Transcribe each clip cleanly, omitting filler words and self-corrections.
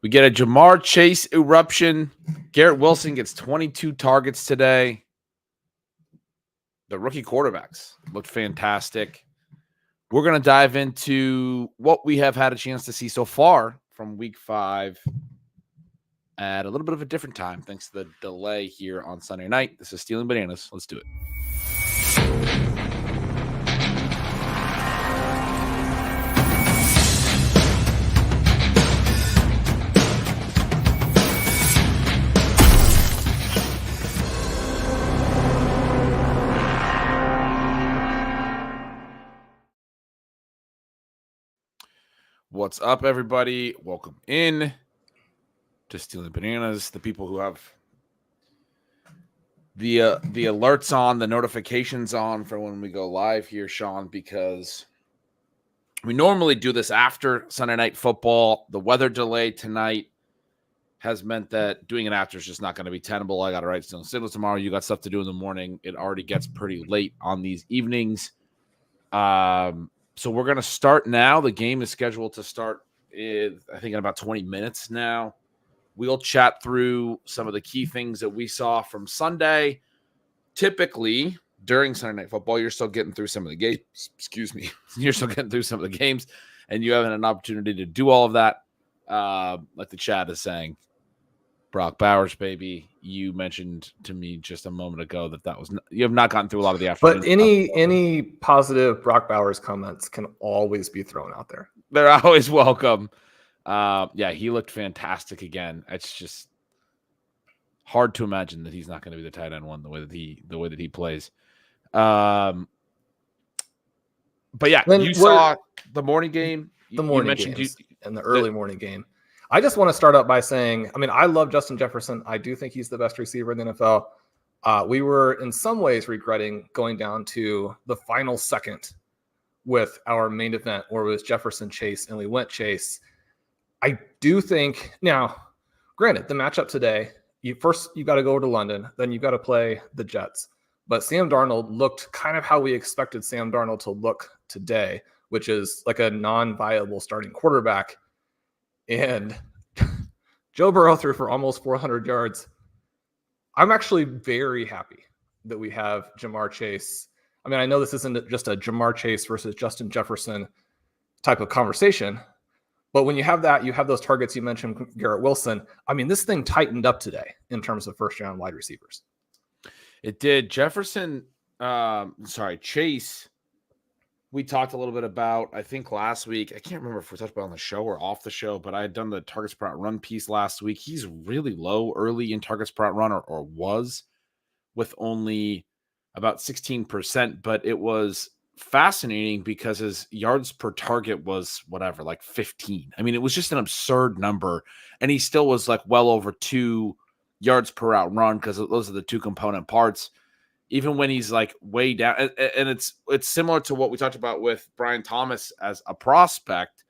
We get a Jamar Chase eruption. Garrett Wilson gets 22 targets today. The rookie quarterbacks looked fantastic. We're going to dive into what we have had a chance to see so far from week 5 at a little bit of a different time, thanks to the delay here on Sunday night. This is Stealing Bananas. Let's do it. What's up, everybody? Welcome in to Stealing Bananas. The people who have the alerts on, the notifications on for when we go live here, Sean, because we normally do this after Sunday Night Football. The weather delay tonight has meant that doing it after is just not going to be tenable. I got to write Stealing Signals tomorrow. You got stuff to do in the morning. It already gets pretty late on these evenings. So we're going to start now. The game is scheduled to start, I think, in about 20 minutes now. We'll chat through some of the key things that we saw from Sunday. Typically, during Sunday Night Football, you're still getting through some of the games. Excuse me. You're still getting through some of the games, and you have an opportunity to do all of that. Like the chat is saying, Brock Bowers, baby. You mentioned to me just a moment ago that was you have not gotten through a lot of the afternoon. But any positive Brock Bowers comments can always be thrown out there. They're always welcome. Yeah, he looked fantastic again. It's just hard to imagine that he's not going to be the tight end one the way that he plays. But yeah, you saw the morning game. The morning games and the early morning game. I just want to start out by saying, I love Justin Jefferson. I do think he's the best receiver in the NFL. We were in some ways regretting going down to the final second with our main event where it was Jefferson Chase, and we went Chase. I do think now, granted, the matchup today, you got to go to London, then you got to play the Jets. But Sam Darnold looked kind of how we expected Sam Darnold to look today, which is like a non-viable starting quarterback. And Joe Burrow threw for almost 400 yards. I'm actually very happy that we have Jamar Chase. I know this isn't just a Jamar Chase versus Justin Jefferson type of conversation, but when you have that, you have those targets you mentioned, Garrett Wilson. This thing tightened up today in terms of first-round wide receivers. It did. Chase, we talked a little bit about, I think last week, I can't remember if we talked about on the show or off the show, but I had done the targets per out run piece last week. He's really low early in targets per out run, or was, with only about 16%, but it was fascinating because his yards per target was whatever, like 15. It was just an absurd number, and he still was like well over 2 yards per out run because those are the two component parts. Even when he's like way down, and it's similar to what we talked about with Brian Thomas as a prospect,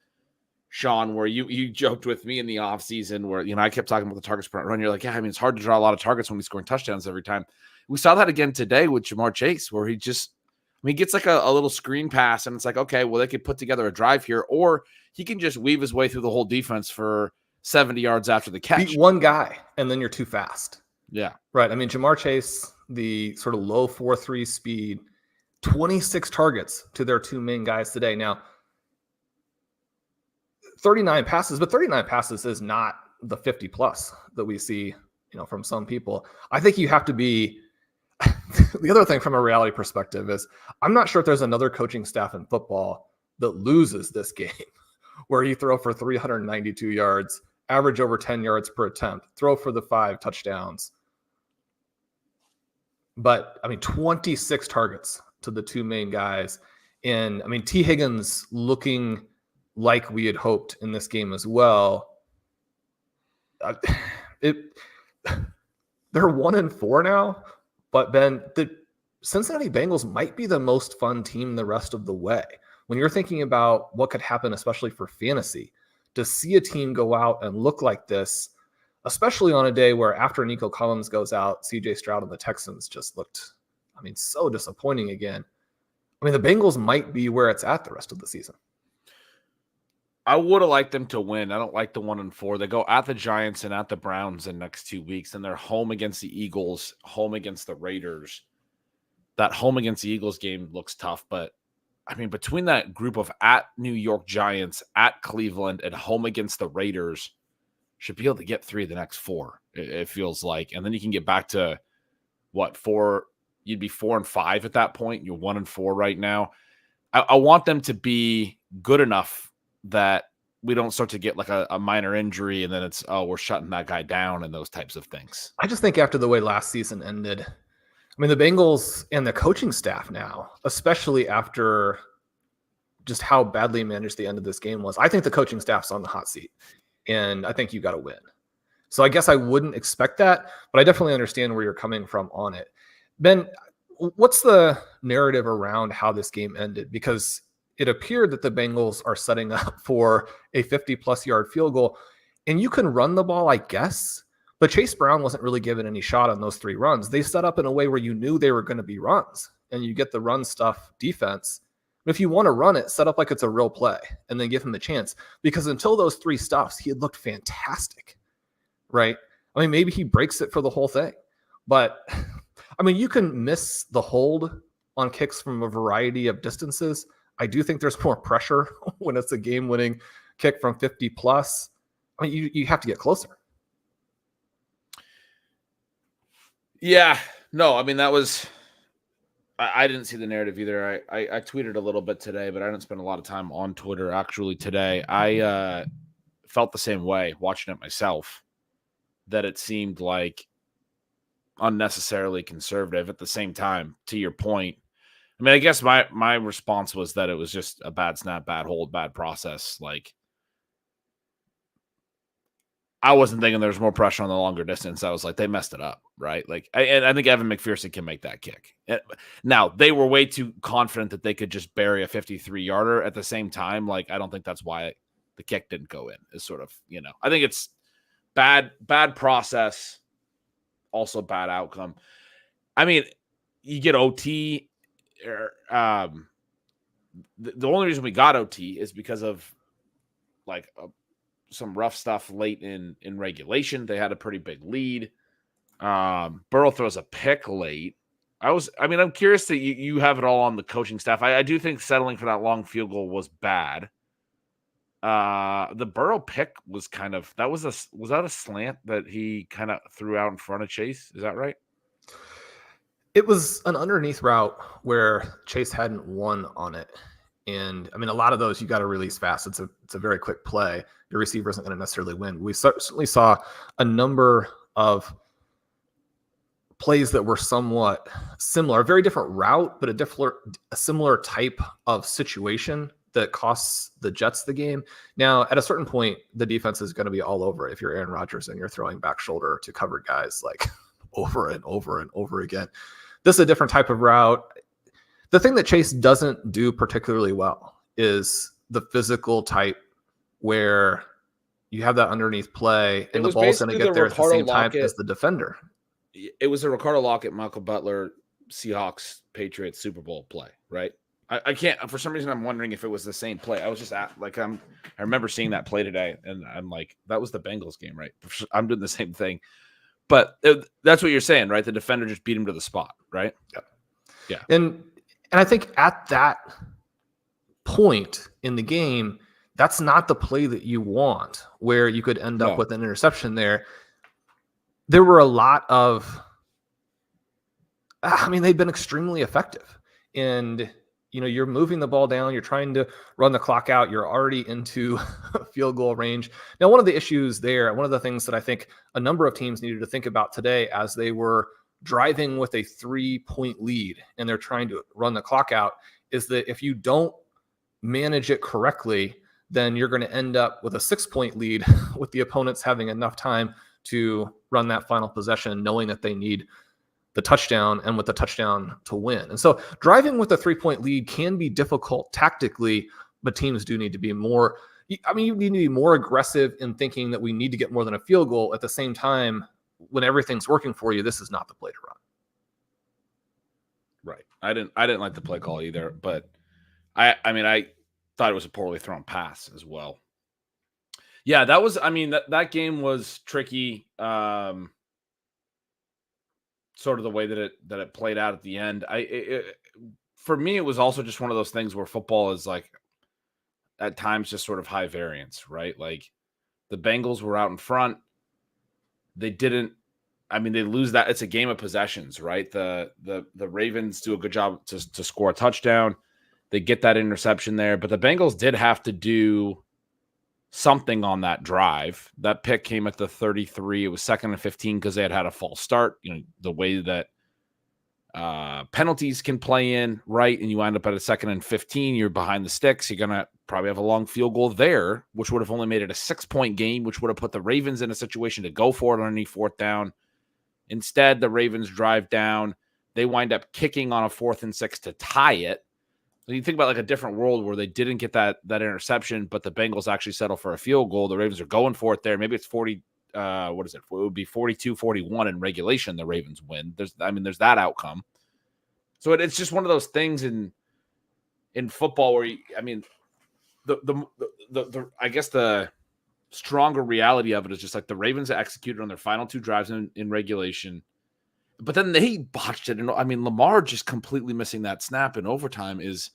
Sean, where you joked with me in the offseason where, I kept talking about the targets per run. You're like, yeah, it's hard to draw a lot of targets when he's scoring touchdowns every time. We saw that again today with Jamar Chase, where he just, he gets like a little screen pass, and it's like, okay, well, they could put together a drive here, or he can just weave his way through the whole defense for 70 yards after the catch. Beat one guy, and then you're too fast. Yeah. Right. Jamar Chase, the sort of low 4.3 speed, 26 targets to their two main guys today. Now, 39 passes, but 39 passes is not the 50 plus that we see, from some people. I think you have to be the other thing from a reality perspective is I'm not sure if there's another coaching staff in football that loses this game where you throw for 392 yards, average over 10 yards per attempt, throw for the 5 touchdowns. But 26 targets to the two main guys. And T. Higgins looking like we had hoped in this game as well. They're 1-4 now, but Ben, the Cincinnati Bengals might be the most fun team the rest of the way. When you're thinking about what could happen, especially for fantasy, to see a team go out and look like this, especially on a day where after Nico Collins goes out, CJ Stroud and the Texans just looked, so disappointing again. The Bengals might be where it's at the rest of the season. I would have liked them to win. I don't like the 1-4. They go at the Giants and at the Browns in the next 2 weeks, and they're home against the Eagles, home against the Raiders. That home against the Eagles game looks tough, but I mean, between that group of at New York Giants, at Cleveland, and home against the Raiders, should be able to get 3 of the next 4, it feels like. And then you can get back to, what, 4? You'd be 4-5 at that point. You're 1-4 right now. I want them to be good enough that we don't start to get like a minor injury and then it's, oh, we're shutting that guy down and those types of things. I just think after the way last season ended, I mean, the Bengals and the coaching staff now, especially after just how badly managed the end of this game was, I think the coaching staff's on the hot seat, and I think you got to win. So I guess I wouldn't expect that, but I definitely understand where you're coming from on it. Ben, what's the narrative around how this game ended? Because it appeared that the Bengals are setting up for a 50-plus yard field goal, and you can run the ball, I guess, but Chase Brown wasn't really given any shot on those 3 runs. They set up in a way where you knew they were going to be runs, and you get the run stuff defense. But if you want to run it, set up like it's a real play and then give him the chance. Because until those 3 stuffs, he had looked fantastic, right? I mean, maybe he breaks it for the whole thing. But, I mean, you can miss the hold on kicks from a variety of distances. I do think there's more pressure when it's a game-winning kick from 50-plus. I mean, you have to get closer. Yeah, no, I mean, that was, I didn't see the narrative either. I tweeted a little bit today, but I didn't spend a lot of time on Twitter actually today. I felt the same way watching it myself, that it seemed like unnecessarily conservative. At the same time, to your point, I mean, I guess my response was that it was just a bad snap, bad hold, bad process. Like, I wasn't thinking there was more pressure on the longer distance. I was like, they messed it up, right? Like, I think Evan McPherson can make that kick. Now, they were way too confident that they could just bury a 53-yarder at the same time. Like, I don't think that's why the kick didn't go in. Is sort of, I think it's bad process, also bad outcome. I mean, you get OT. The only reason we got OT is because of like some rough stuff late in regulation. They had a pretty big lead. Burrow throws a pick late. I'm curious that you have it all on the coaching staff. I do think settling for that long field goal was bad. The Burrow pick was was that a slant that he kind of threw out in front of Chase? Is that right? It was an underneath route where Chase hadn't won on it. And I mean, a lot of those you got to release fast. It's a very quick play. Your receiver isn't going to necessarily win. We certainly saw a number of plays that were somewhat similar, a very different route, but a similar type of situation that costs the Jets the game. Now, at a certain point, the defense is going to be all over it if you're Aaron Rodgers and you're throwing back shoulder to cover guys like over and over and over again. This is a different type of route. The thing that Chase doesn't do particularly well is the physical type where you have that underneath play and the ball's going to get there at the same time as the defender. It was a Ricardo Lockett, Michael Butler, Seahawks, Patriots Super Bowl play, right? I can't, for some reason, I'm wondering if it was the same play. I was just I remember seeing that play today, and I'm like, that was the Bengals game, right? I'm doing the same thing. But that's what you're saying, right? The defender just beat him to the spot, right? Yeah. And I think at that point in the game, that's not the play that you want, where you could end up with an interception there. There were a lot of, they've been extremely effective. And, you're moving the ball down. You're trying to run the clock out. You're already into field goal range. Now, one of the issues there, one of the things that I think a number of teams needed to think about today as they were driving with a 3-point lead and they're trying to run the clock out, is that if you don't manage it correctly, then you're going to end up with a 6-point lead with the opponents having enough time to run that final possession, knowing that they need the touchdown and with the touchdown to win. And so driving with a 3-point lead can be difficult tactically, but teams do need to be more, you need to be more aggressive in thinking that we need to get more than a field goal. At the same time, when everything's working for you, this is not the play to run. Right. I didn't like the play call either, but I thought it was a poorly thrown pass as well. Yeah, that was, I mean, that game was tricky. Sort of the way that it played out at the end. For me, it was also just one of those things where football is like at times just sort of high variance, right? Like the Bengals were out in front. They didn't, I mean, they lose that. It's a game of possessions, right? The Ravens do a good job to score a touchdown. They get that interception there, but the Bengals did have to do something on that drive. That pick came at the 33. It was 2nd and 15 because they had a false start. You know, the way that penalties can play in, right? And you wind up at a 2nd and 15. You're behind the sticks. You're going to probably have a long field goal there, which would have only made it a 6-point game, which would have put the Ravens in a situation to go for it on any 4th down. Instead, the Ravens drive down. They wind up kicking on a 4th and 6 to tie it. So you think about like a different world where they didn't get that interception, but the Bengals actually settle for a field goal. The Ravens are going for it there. Maybe it's 40. What is it? It would be 42-41 in regulation. The Ravens win. There's that outcome. So it's just one of those things in football where I guess the stronger reality of it is just like the Ravens executed on their final 2 drives in regulation, but then they botched it. And I mean, Lamar just completely missing that snap in overtime is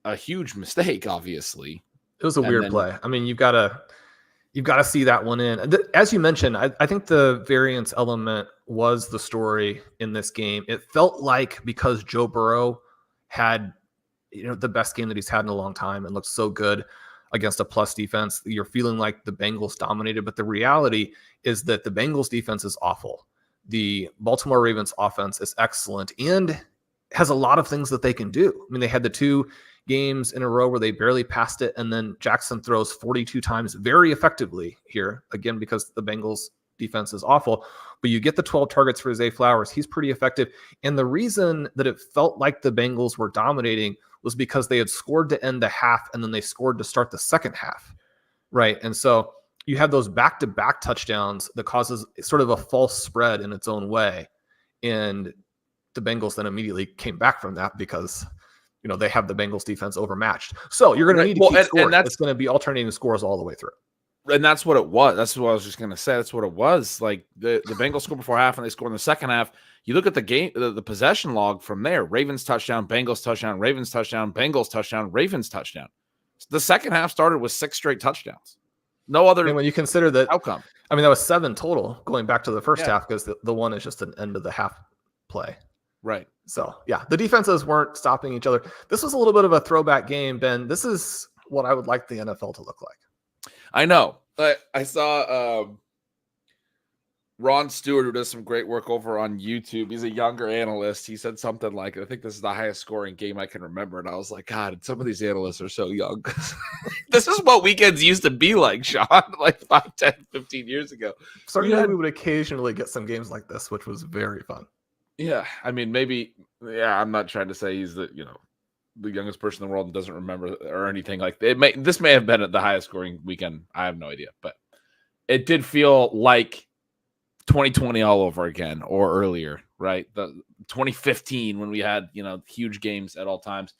a huge mistake, obviously. It was a weird play. I mean, you've got to see that one in. As you mentioned, I think the variance element was the story in this game. It felt like because Joe Burrow had, the best game that he's had in a long time and looked so good against a plus defense, you're feeling like the Bengals dominated. But the reality is that the Bengals defense is awful. The Baltimore Ravens offense is excellent and has a lot of things that they can do. I mean, they had the 2 games in a row where they barely passed it, and then Jackson throws 42 times very effectively here, again, because the Bengals defense is awful. But you get the 12 targets for Zay Flowers. He's pretty effective. And the reason that it felt like the Bengals were dominating was because they had scored to end the half, and then they scored to start the second half, right? And so you have those back-to-back touchdowns that causes sort of a false spread in its own way. And the Bengals then immediately came back from that because they have the Bengals defense overmatched. So you're going to need to keep scoring. It's going to be alternating scores all the way through. And that's what it was. That's what I was just going to say. That's what it was. Like the Bengals scored before half and they scored in the second half. You look at the game, the possession log from there, Ravens touchdown, Bengals touchdown, Ravens touchdown, Bengals touchdown, Ravens touchdown. The second half started with 6 straight touchdowns. No other. And when you consider that outcome, I mean, that was 7 total going back to the first half because the one is just an end of the half play. Right. So, yeah, the defenses weren't stopping each other. This was a little bit of a throwback game, Ben. This is what I would like the NFL to look like. I know. I saw Ron Stewart, who does some great work over on YouTube. He's a younger analyst. He said something like, I think this is the highest scoring game I can remember. And I was like, God, some of these analysts are so young. This is what weekends used to be like, Sean, like 5, 10, 15 years ago. Certainly we would occasionally get some games like this, which was very fun. Yeah, I mean, maybe. Yeah, I'm not trying to say he's the youngest person in the world and doesn't remember or anything like that. This may have been at the highest scoring weekend. I have no idea, but it did feel like 2020 all over again or earlier, right? The 2015 when we had huge games at all times.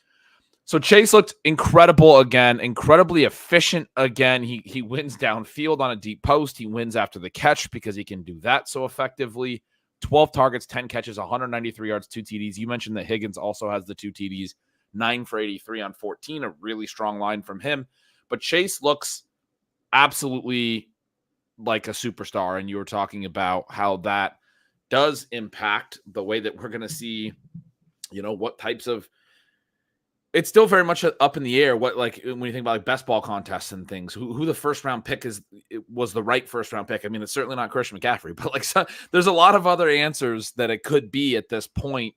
So Chase looked incredible again, incredibly efficient again. He wins downfield on a deep post. He wins after the catch because he can do that so effectively. 12 targets, 10 catches, 193 yards, 2 TDs. You mentioned that Higgins also has the 2 TDs, 9 for 83 on 14, a really strong line from him. But Chase looks absolutely like a superstar, and you were talking about how that does impact the way that we're going to see, what types of it's still very much up in the air. What, like, when you think about like best ball contests and things, who the first round pick was the right first round pick. I mean, it's certainly not Christian McCaffrey, but like there's a lot of other answers that it could be at this point.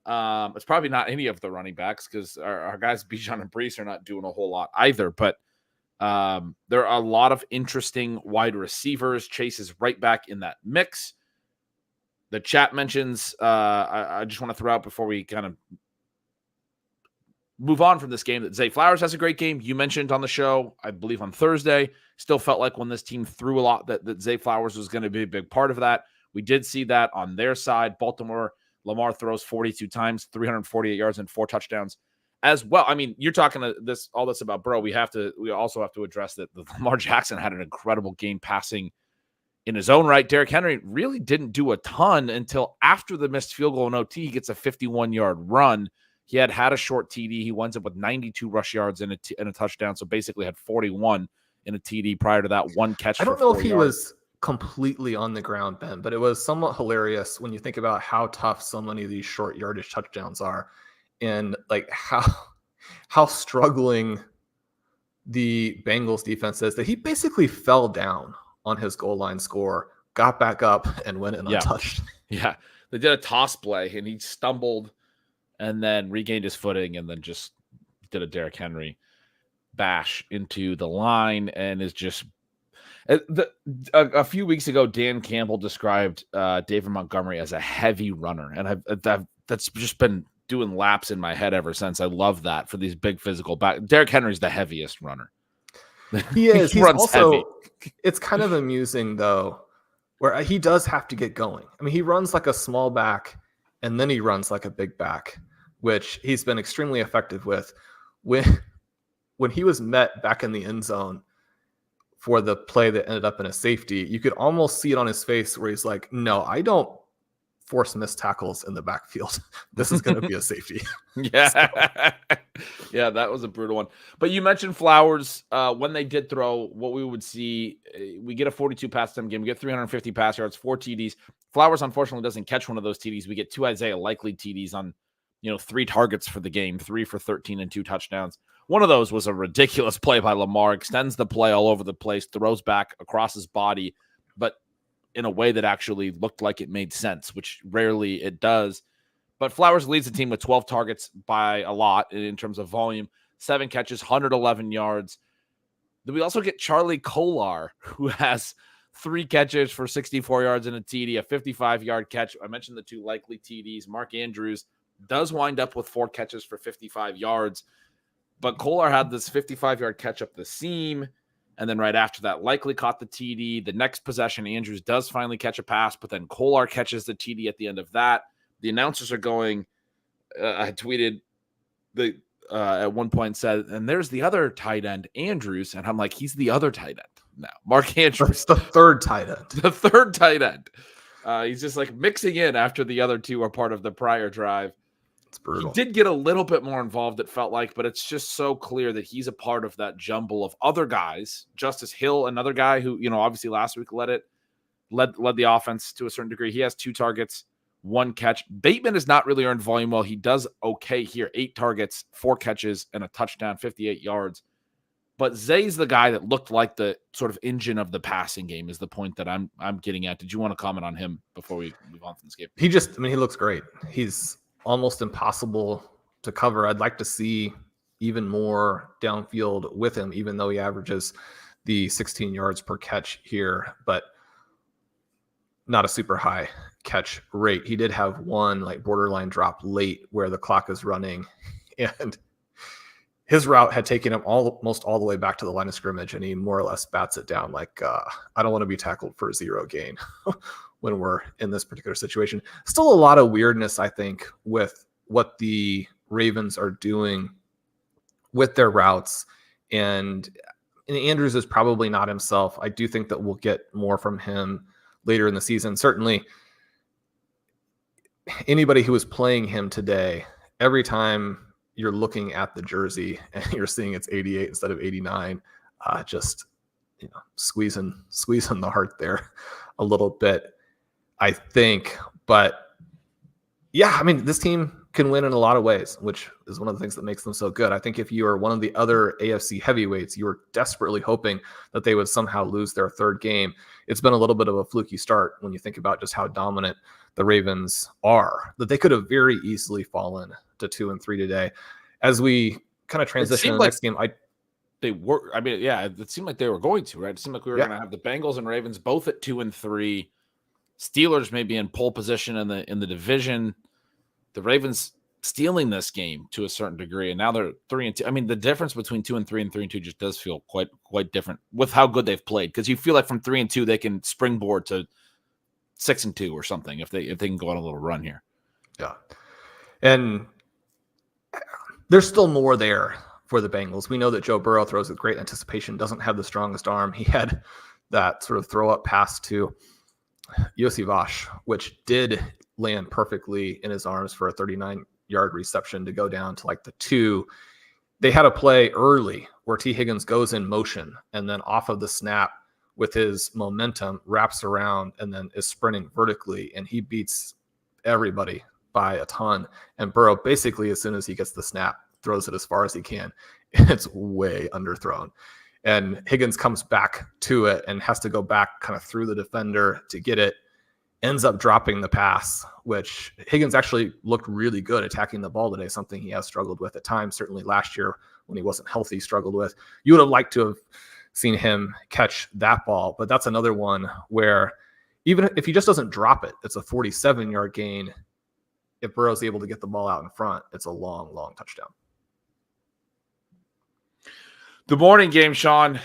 It's probably not any of the running backs because our guys Bijan and Brees are not doing a whole lot either. But there are a lot of interesting wide receivers. Chase is right back in that mix. The chat mentions. I just want to throw out before we kind of move on from this game that Zay Flowers has a great game. You mentioned on the show, I believe on Thursday, still felt like when this team threw a lot that Zay Flowers was going to be a big part of that. We did see that on their side. Baltimore, Lamar throws 42 times, 348 yards and 4 touchdowns. as well. I mean, you're talking all this about Burrow. We also have to address that Lamar Jackson had an incredible game passing in his own right. Derrick Henry really didn't do a ton until after the missed field goal in OT. He gets a 51-yard run. He had a short TD. He winds up with 92 rush yards and a touchdown. So basically had 41 in a TD prior to that one catch. I don't know if he was completely on the ground, Ben, but it was somewhat hilarious when you think about how tough so many of these short yardage touchdowns are, and like how struggling the Bengals defense is, that he basically fell down on his goal line score, got back up, and went in untouched. Yeah, they did a toss play, and he stumbled and then regained his footing, and then just did a Derrick Henry bash into the line, and is just a few weeks ago, Dan Campbell described David Montgomery as a heavy runner, and that's just been doing laps in my head ever since. I love that for these big physical back. Derrick Henry's the heaviest runner. He is. He He's runs also heavy. It's kind of amusing though, where he does have to get going. I mean, he runs like a small back, and then he runs like a big back, which he's been extremely effective with. When he was met back in the end zone for the play that ended up in a safety, you could almost see it on his face where he's like, no, I don't force missed tackles in the backfield. This is going to be a safety. Yeah. Yeah, that was a brutal one. But you mentioned Flowers. When they did throw, what we would see, we get a 42 pass attempt game. We get 350 pass yards, 4 TDs. Flowers, unfortunately, doesn't catch one of those TDs. We get 2 Isaiah Likely TDs on, 3 targets for the game, 3 for 13 and 2 touchdowns. One of those was a ridiculous play by Lamar, extends the play all over the place, throws back across his body, but in a way that actually looked like it made sense, which rarely it does. But Flowers leads the team with 12 targets by a lot in terms of volume, 7 catches, 111 yards. Then we also get Charlie Kolar, who has 3 catches for 64 yards and a TD, a 55-yard catch. I mentioned the 2 likely TDs. Mark Andrews does wind up with 4 catches for 55 yards. But Kolar had this 55-yard catch up the seam, and then right after that, Likely caught the TD. The next possession, Andrews does finally catch a pass, but then Kolar catches the TD at the end of that. The announcers are going, I tweeted at one point, said, and there's the other tight end, Andrews. And I'm like, he's the other tight end now. Mark Andrews. That's the third tight end. The third tight end. He's just like mixing in after the other 2 are part of the prior drive. It's brutal. He did get a little bit more involved, it felt like, but it's just so clear that he's a part of that jumble of other guys. Justice Hill, another guy who, obviously last week led the offense to a certain degree. He has 2 targets, 1 catch. Bateman has not really earned volume well. He does okay here. 8 targets, 4 catches, and a touchdown, 58 yards. But Zay's the guy that looked like the sort of engine of the passing game, is the point that I'm getting at. Did you want to comment on him before we move on from this game? He looks great. He's almost impossible to cover. I'd like to see even more downfield with him, even though he averages the 16 yards per catch here, but not a super high catch rate. He did have one like borderline drop late where the clock is running, and his route had taken him almost all the way back to the line of scrimmage, and he more or less bats it down like, I don't want to be tackled for 0 gain when we're in this particular situation. Still a lot of weirdness, I think, with what the Ravens are doing with their routes. And Andrews is probably not himself. I do think that we'll get more from him later in the season. Certainly, anybody who is playing him today, every time you're looking at the jersey and you're seeing it's 88 instead of 89, just squeezing the heart there a little bit, I think. But yeah, I mean, this team can win in a lot of ways, which is one of the things that makes them so good. I think if you are one of the other AFC heavyweights, you are desperately hoping that they would somehow lose their 3rd game. It's been a little bit of a fluky start when you think about just how dominant the Ravens are, that they could have very easily fallen to 2-3 today. As we kind of transition to the next game, it seemed like they were going to, right? It seemed like we were going to have the Bengals and Ravens both at 2-3. Steelers may be in pole position in the division. The Ravens stealing this game to a certain degree, and now they're 3-2. I mean, the difference between 2-3 and 3-2 just does feel quite different with how good they've played. Because you feel like from 3-2 they can springboard to 6-2 or something if they can go on a little run here. Yeah, and there's still more there for the Bengals. We know that Joe Burrow throws with great anticipation, doesn't have the strongest arm. He had that sort of throw up pass to Yossi Vash, which did land perfectly in his arms for a 39-yard reception to go down to like the 2. They had a play early where T. Higgins goes in motion and then off of the snap with his momentum wraps around and then is sprinting vertically, and he beats everybody by a ton. And Burrow basically, as soon as he gets the snap, throws it as far as he can. It's way underthrown. And Higgins comes back to it and has to go back kind of through the defender to get it, ends up dropping the pass, which Higgins actually looked really good attacking the ball today, something he has struggled with at times, certainly last year when he wasn't healthy, struggled with. You would have liked to have seen him catch that ball, but that's another one where even if he just doesn't drop it, it's a 47-yard gain. If Burrow's able to get the ball out in front, it's a long, long touchdown. The morning game, Sean,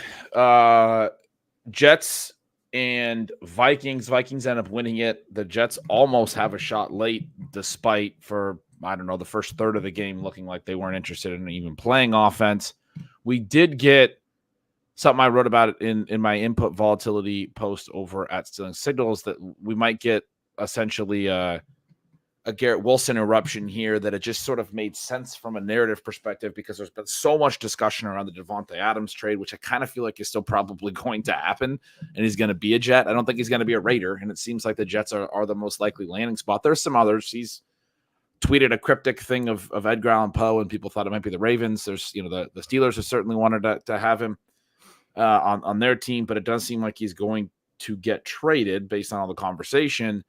Jets and Vikings. Vikings end up winning it. The Jets almost have a shot late, despite for, I don't know, the first third of the game looking like they weren't interested in even playing offense. We did get something I wrote about it in my input volatility post over at Stealing Signals, that we might get essentially a Garrett Wilson eruption here, that it just sort of made sense from a narrative perspective because there's been so much discussion around the Devontae Adams trade, which I kind of feel like is still probably going to happen, and he's going to be a Jet. I don't think he's going to be a Raider, and it seems like the Jets are the most likely landing spot. There's some others. He's tweeted a cryptic thing of Edgar Allan Poe, and people thought it might be the Ravens. There's, the Steelers have certainly wanted to have him on their team, but it does seem like he's going to get traded based on all the conversation.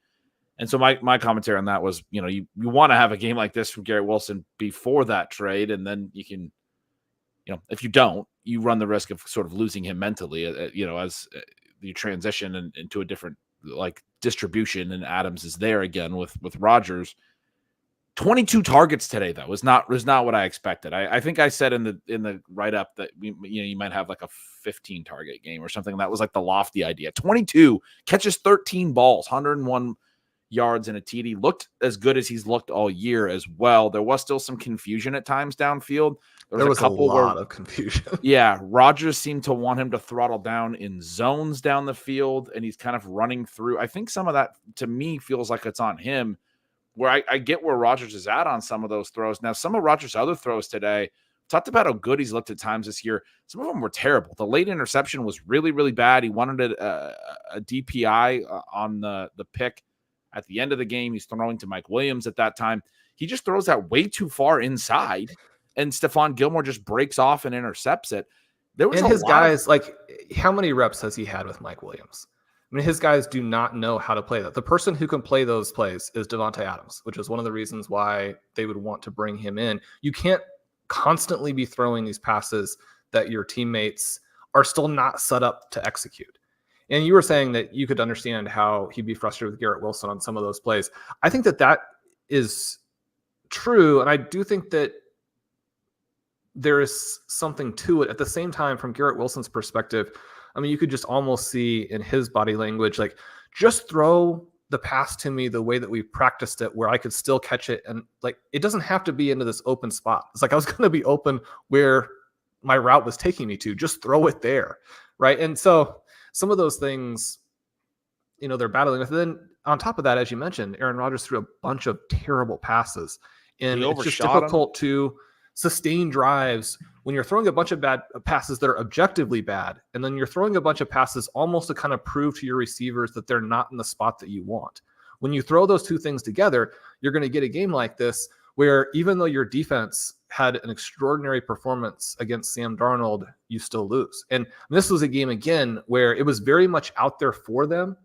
And so my commentary on that was, you want to have a game like this from Garrett Wilson before that trade, and then you can, if you don't, you run the risk of sort of losing him mentally, as you transition into a different distribution, and Adams is there again with Rodgers. 22 targets today, though, was not what I expected. I think I said in the write-up that you might have like a 15 target game or something. That was like the lofty idea. 22 catches, 13 balls, 101 yards and a TD. Looked as good as he's looked all year as well. There was still some confusion at times downfield. There was a lot of confusion. Yeah, Rodgers seemed to want him to throttle down in zones down the field, and he's kind of running through. I think some of that, to me, feels like it's on him, where I get where Rodgers is at on some of those throws. Now, some of Rodgers' other throws today, talked about how good he's looked at times this year. Some of them were terrible. The late interception was really, really bad. He wanted a DPI on the pick at the end of the game. He's throwing to Mike Williams at that time. He just throws that way too far inside, and Stephon Gilmore just breaks off and intercepts it. There was his guys, how many reps has he had with Mike Williams? I mean, his guys do not know how to play that. The person who can play those plays is Devontae Adams, which is one of the reasons why they would want to bring him in. You can't constantly be throwing these passes that your teammates are still not set up to execute. And you were saying that you could understand how he'd be frustrated with Garrett Wilson on some of those plays. I think that is true, and I do think that there is something to it. At the same time, from Garrett Wilson's perspective, I mean, you could just almost see in his body language, just throw the pass to me the way that we practiced it, where I could still catch it. And it doesn't have to be into this open spot. It's I was going to be open where my route was taking me to. Just throw it there, right? And so some of those things, they're battling with. And then on top of that, as you mentioned, Aaron Rodgers threw a bunch of terrible passes. And it's just difficult to sustain drives when you're throwing a bunch of bad passes that are objectively bad, and then you're throwing a bunch of passes almost to kind of prove to your receivers that they're not in the spot that you want. When you throw those two things together, you're going to get a game like this where even though your defense had an extraordinary performance against Sam Darnold, you still lose. And this was a game, again, where it was very much out there for them.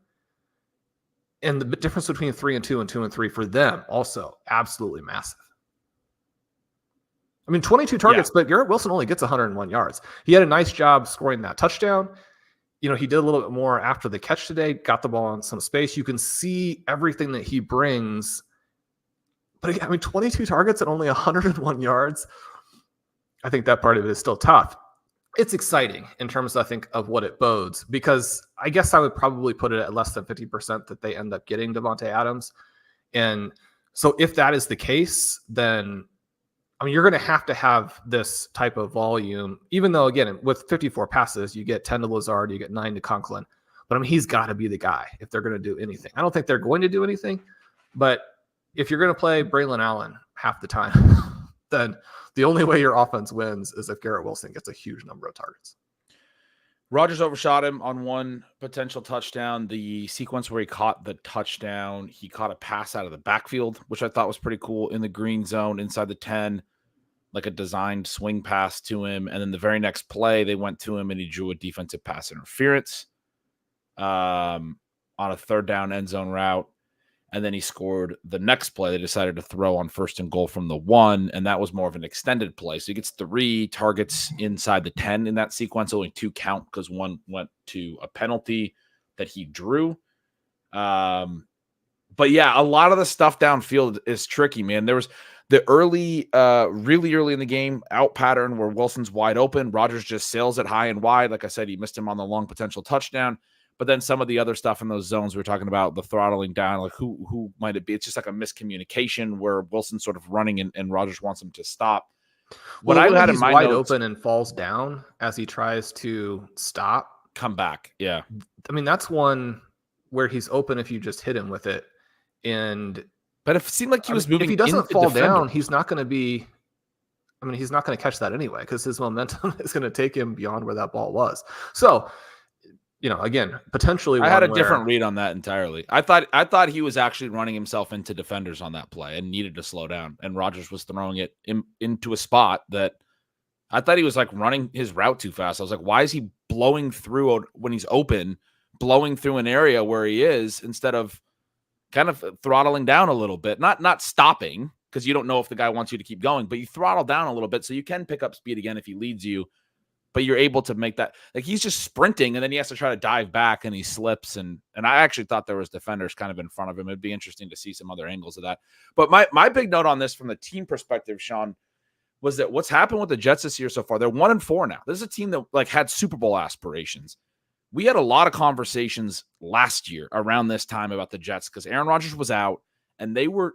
And the difference between 3-2 and 2-3 for them also absolutely massive. I mean, 22 targets, but Garrett Wilson only gets 101 yards. He had a nice job scoring that touchdown. He did a little bit more after the catch today, got the ball in some space. You can see everything that he brings. But again, 22 targets and only 101 yards. I think that part of it is still tough. It's exciting in terms, I think, of what it bodes, because I guess I would probably put it at less than 50% that they end up getting Devontae Adams. And so if that is the case, then I mean, you're going to have this type of volume, even though, again, with 54 passes, you get 10 to Lazard, you get 9 to Conklin. But I mean, he's got to be the guy if they're going to do anything. I don't think they're going to do anything, but if you're going to play Braylon Allen half the time, then the only way your offense wins is if Garrett Wilson gets a huge number of targets. Rodgers overshot him on one potential touchdown. The sequence where he caught the touchdown, he caught a pass out of the backfield, which I thought was pretty cool, in the green zone inside the 10, like a designed swing pass to him. And then the very next play, they went to him and he drew a defensive pass interference on a third down end zone route. And then he scored the next play. They decided to throw on 1st and goal from the 1, and that was more of an extended play. So he gets 3 targets inside the 10 in that sequence. Only 2 count because 1 went to a penalty that he drew. But yeah, a lot of the stuff downfield is tricky, man. There was the early, really early in the game, out pattern where Wilson's wide open. Rodgers just sails it high and wide. Like I said, he missed him on the long potential touchdown. But then some of the other stuff in those zones we're talking about, the throttling down, like who might it be? It's just like a miscommunication where Wilson's sort of running and Rodgers wants him to stop. What I had in my wide open and falls down as he tries to stop, come back. Yeah. I mean, that's one where he's open if you just hit him with it. But it seemed like he was moving. If he doesn't fall down, he's not going to be. I mean, he's not going to catch that anyway because his momentum is going to take him beyond where that ball was. So, again, potentially. I had a different read on that entirely. I thought he was actually running himself into defenders on that play and needed to slow down. And Rodgers was throwing it into a spot that I thought he was like running his route too fast. I was like, why is he blowing through when he's open, blowing through an area where he is instead of kind of throttling down a little bit, not stopping because you don't know if the guy wants you to keep going, but you throttle down a little bit so you can pick up speed again if he leads you. But you're able to make that, like he's just sprinting and then he has to try to dive back and he slips. And I actually thought there was defenders kind of in front of him. It'd be interesting to see some other angles of that. But my big note on this from the team perspective, Sean, was that what's happened with the Jets this year so far, they're 1-4 now. This is a team that like had Super Bowl aspirations. We had a lot of conversations last year around this time about the Jets because Aaron Rodgers was out and they were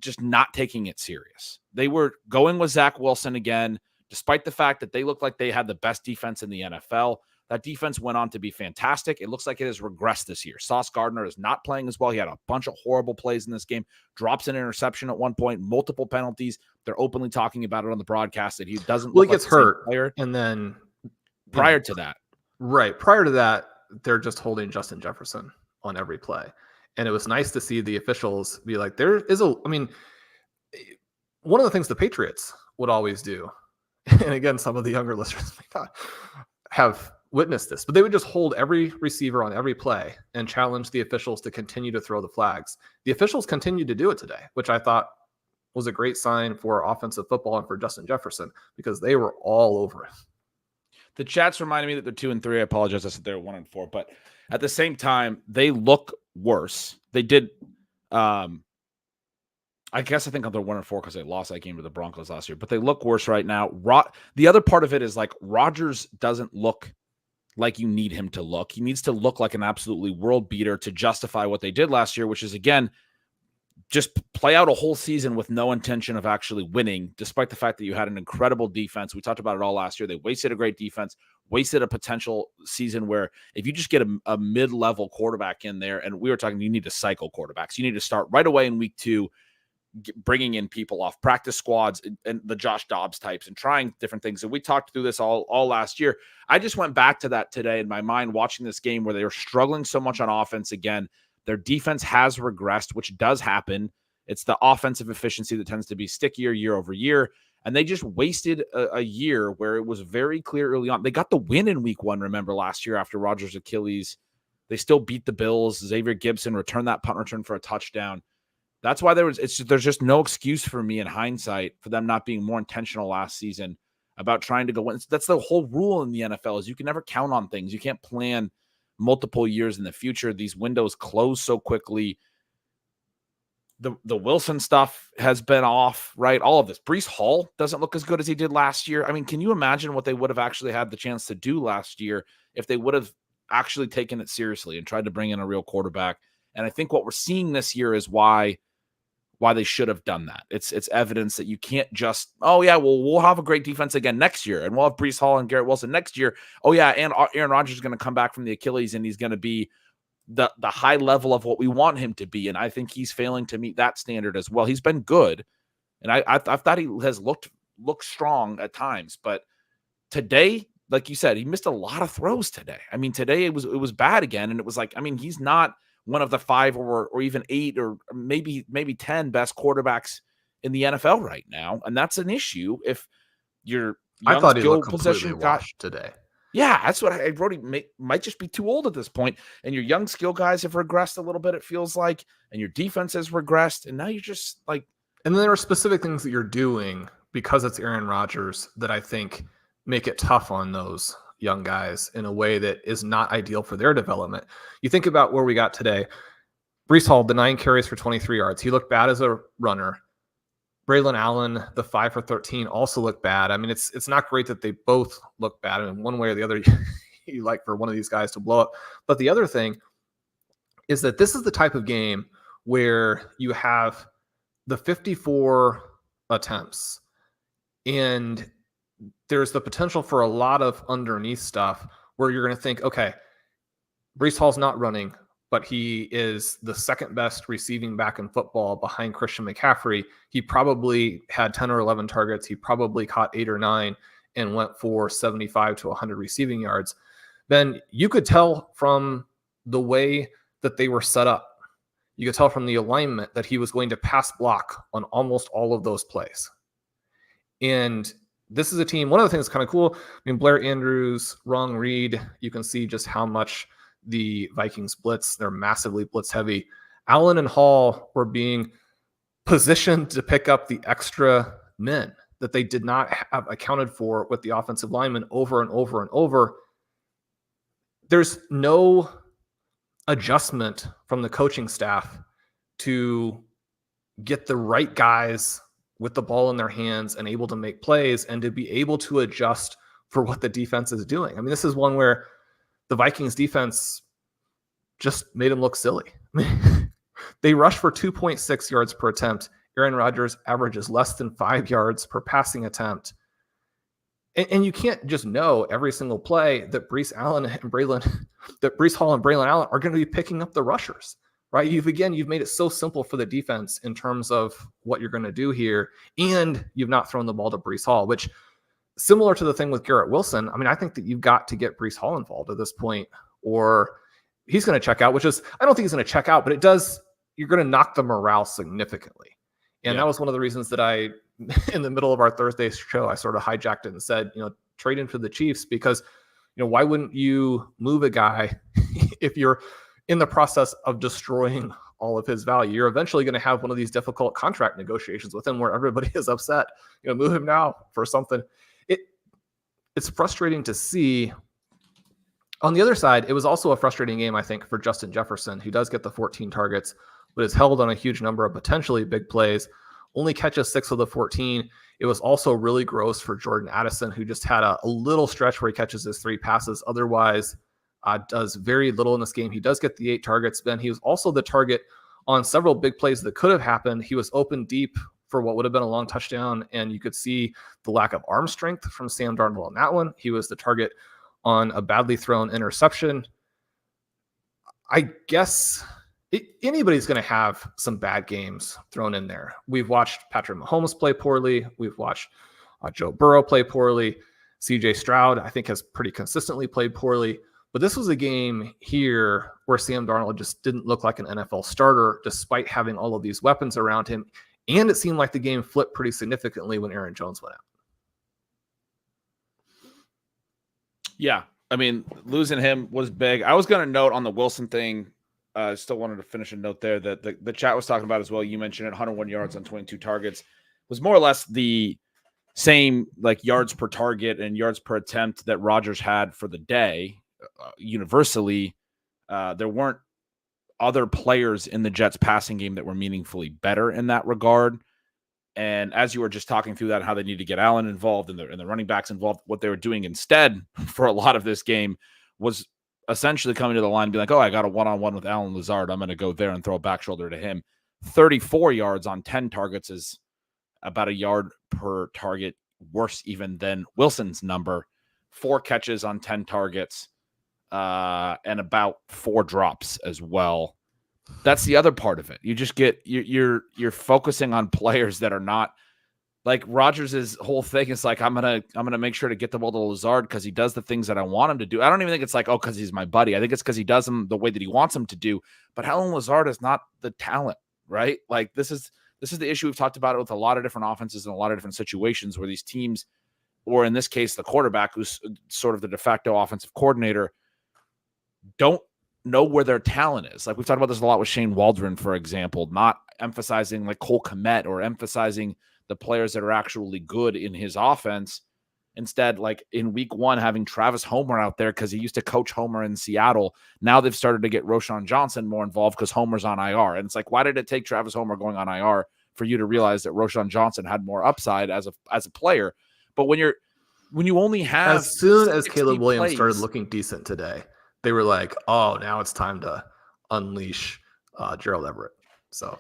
just not taking it serious. They were going with Zach Wilson again, despite the fact that they looked like they had the best defense in the NFL. That defense went on to be fantastic. It looks like it has regressed this year. Sauce Gardner is not playing as well. He had a bunch of horrible plays in this game, drops an interception at one point, multiple penalties. They're openly talking about it on the broadcast that he doesn't well, look he gets like hurt. Player. And then prior to that. Right. Prior to that, they're just holding Justin Jefferson on every play. And it was nice to see the officials be like, one of the things the Patriots would always do, and again, some of the younger listeners may not have witnessed this, but they would just hold every receiver on every play and challenge the officials to continue to throw the flags. The officials continued to do it today, which I thought was a great sign for offensive football and for Justin Jefferson because they were all over him. The chat's reminding me that they're 2-3. I apologize. I said they're 1-4, but at the same time, they look worse. They did. I think they're 1-4 because they lost that game to the Broncos last year, but they look worse right now. The other part of it is like Rodgers doesn't look like you need him to look. He needs to look like an absolutely world beater to justify what they did last year, which is again, just play out a whole season with no intention of actually winning, despite the fact that you had an incredible defense. We talked about it all last year. They wasted a great defense, wasted a potential season where if you just get a mid-level quarterback in there, and we were talking, you need to cycle quarterbacks. You need to start right away in week 2, bringing in people off practice squads and the Josh Dobbs types and trying different things. And we talked through this all last year. I just went back to that today in my mind, watching this game where they were struggling so much on offense again. Their defense has regressed, which does happen. It's the offensive efficiency that tends to be stickier year over year. And they just wasted a year where it was very clear early on. They got the win in week 1, remember, last year after Rodgers' Achilles. They still beat the Bills. Xavier Gibson returned that punt return for a touchdown. That's why there's just no excuse for me in hindsight for them not being more intentional last season about trying to go win. That's the whole rule in the NFL is you can never count on things. You can't plan multiple years in the future. These windows close so quickly. The Wilson stuff has been off, right? All of this. Breece Hall doesn't look as good as he did last year. I mean, can you imagine what they would have actually had the chance to do last year if they would have actually taken it seriously and tried to bring in a real quarterback? And I think what we're seeing this year is why why they should have done that. It's evidence that you can't just, oh yeah, well, we'll have a great defense again next year, and we'll have Breece Hall and Garrett Wilson next year. Oh yeah, and Aaron Rodgers is going to come back from the Achilles, and he's going to be the high level of what we want him to be. And I think he's failing to meet that standard as well. He's been good, and I thought he has looked strong at times, but today, like you said, he missed a lot of throws today. I mean, today it was bad again, and it was like, I mean, he's not one of the 5 or even 8 or maybe 10 best quarterbacks in the NFL right now, and that's an issue if your I thought he skill looked completely washed today. Yeah, that's what I wrote. He might just be too old at this point, and your young skill guys have regressed a little bit, it feels like, and your defense has regressed, and now you're just like. And then there are specific things that you're doing because it's Aaron Rodgers that I think make it tough on those young guys in a way that is not ideal for their development. You think about where we got today. Breece Hall, the 9 carries for 23 yards. He looked bad as a runner. Braylon Allen, the 5 for 13, also looked bad. I mean, it's not great that they both look bad. And one way or the other, you like for one of these guys to blow up. But the other thing is that this is the type of game where you have the 54 attempts, and there's the potential for a lot of underneath stuff where you're going to think, okay, Breece Hall's not running, but he is the second best receiving back in football behind Christian McCaffrey. He probably had 10 or 11 targets. He probably caught 8 or 9 and went for 75 to 100 receiving yards. Then you could tell from the way that they were set up, you could tell from the alignment that he was going to pass block on almost all of those plays. And this is a team, one of the things that's kind of cool, I mean, Blair Andrews, wrong read, you can see just how much the Vikings blitz. They're massively blitz heavy. Allen and Hall were being positioned to pick up the extra men that they did not have accounted for with the offensive linemen over and over and over. There's no adjustment from the coaching staff to get the right guys with the ball in their hands and able to make plays and to be able to adjust for what the defense is doing. I mean, this is one where the Vikings defense just made them look silly. They rushed for 2.6 yards per attempt. Aaron Rodgers averages less than 5 yards per passing attempt. And you can't just know every single play that Breece Hall and Braylon Allen are going to be picking up the rushers, right? You've made it so simple for the defense in terms of what you're going to do here. And you've not thrown the ball to Breece Hall, which, similar to the thing with Garrett Wilson, I mean, I think that you've got to get Breece Hall involved at this point, or he's going to check out, which is, I don't think he's going to check out, but you're going to knock the morale significantly. And that was one of the reasons that in the middle of our Thursday show, I sort of hijacked it and said, trade him for the Chiefs, because, why wouldn't you move a guy if you're in the process of destroying all of his value? You're eventually going to have one of these difficult contract negotiations with him where everybody is upset. Move him now for something. It's frustrating to see. On the other side, it was also a frustrating game, I think, for Justin Jefferson, who does get the 14 targets, but is held on a huge number of potentially big plays, only catches 6 of the 14. It was also really gross for Jordan Addison, who just had a little stretch where he catches his 3 passes. Otherwise, does very little in this game. He does get the 8 targets. Ben, he was also the target on several big plays that could have happened. He was open deep for what would have been a long touchdown, and you could see the lack of arm strength from Sam Darnold on that one. He was the target on a badly thrown interception. I guess anybody's going to have some bad games thrown in there. We've watched Patrick Mahomes play poorly. We've watched Joe Burrow play poorly. CJ Stroud, I think, has pretty consistently played poorly. But this was a game here where Sam Darnold just didn't look like an NFL starter, despite having all of these weapons around him. And it seemed like the game flipped pretty significantly when Aaron Jones went out. Yeah, I mean, losing him was big. I was going to note on the Wilson thing, I still wanted to finish a note there that the chat was talking about as well. You mentioned it, 101 yards on 22 targets. It was more or less the same like yards per target and yards per attempt that Rodgers had for the day. Universally, there weren't other players in the Jets passing game that were meaningfully better in that regard. And as you were just talking through that, how they need to get Allen involved and the running backs involved, what they were doing instead for a lot of this game was essentially coming to the line and be like, oh, I got a one-on-one with Allen Lazard. I'm going to go there and throw a back shoulder to him. 34 yards on 10 targets is about a yard per target, worse even than Wilson's number. 4 catches on 10 targets, and about 4 drops as well. That's the other part of it. You just get you're focusing on players that are not like Rodgers' whole thing is like, I'm gonna make sure to get the ball to Lazard because he does the things that I want him to do. I don't even think it's like, because he's my buddy. I think it's because he does them the way that he wants him to do. But Allen Lazard is not the talent, right? Like this is the issue. We've talked about it with a lot of different offenses and a lot of different situations where these teams, or in this case, the quarterback, who's sort of the de facto offensive coordinator, don't know where their talent is. Like we've talked about this a lot with Shane Waldron, for example, not emphasizing like Cole Kmet or emphasizing the players that are actually good in his offense. Instead, like in week 1, having Travis Homer out there because he used to coach Homer in Seattle. Now they've started to get Roshan Johnson more involved because Homer's on IR. And it's like, why did it take Travis Homer going on IR for you to realize that Roshan Johnson had more upside as a player? But when you only have, as soon as Caleb Williams plays, started looking decent today, they were like, oh, now it's time to unleash Gerald Everett. So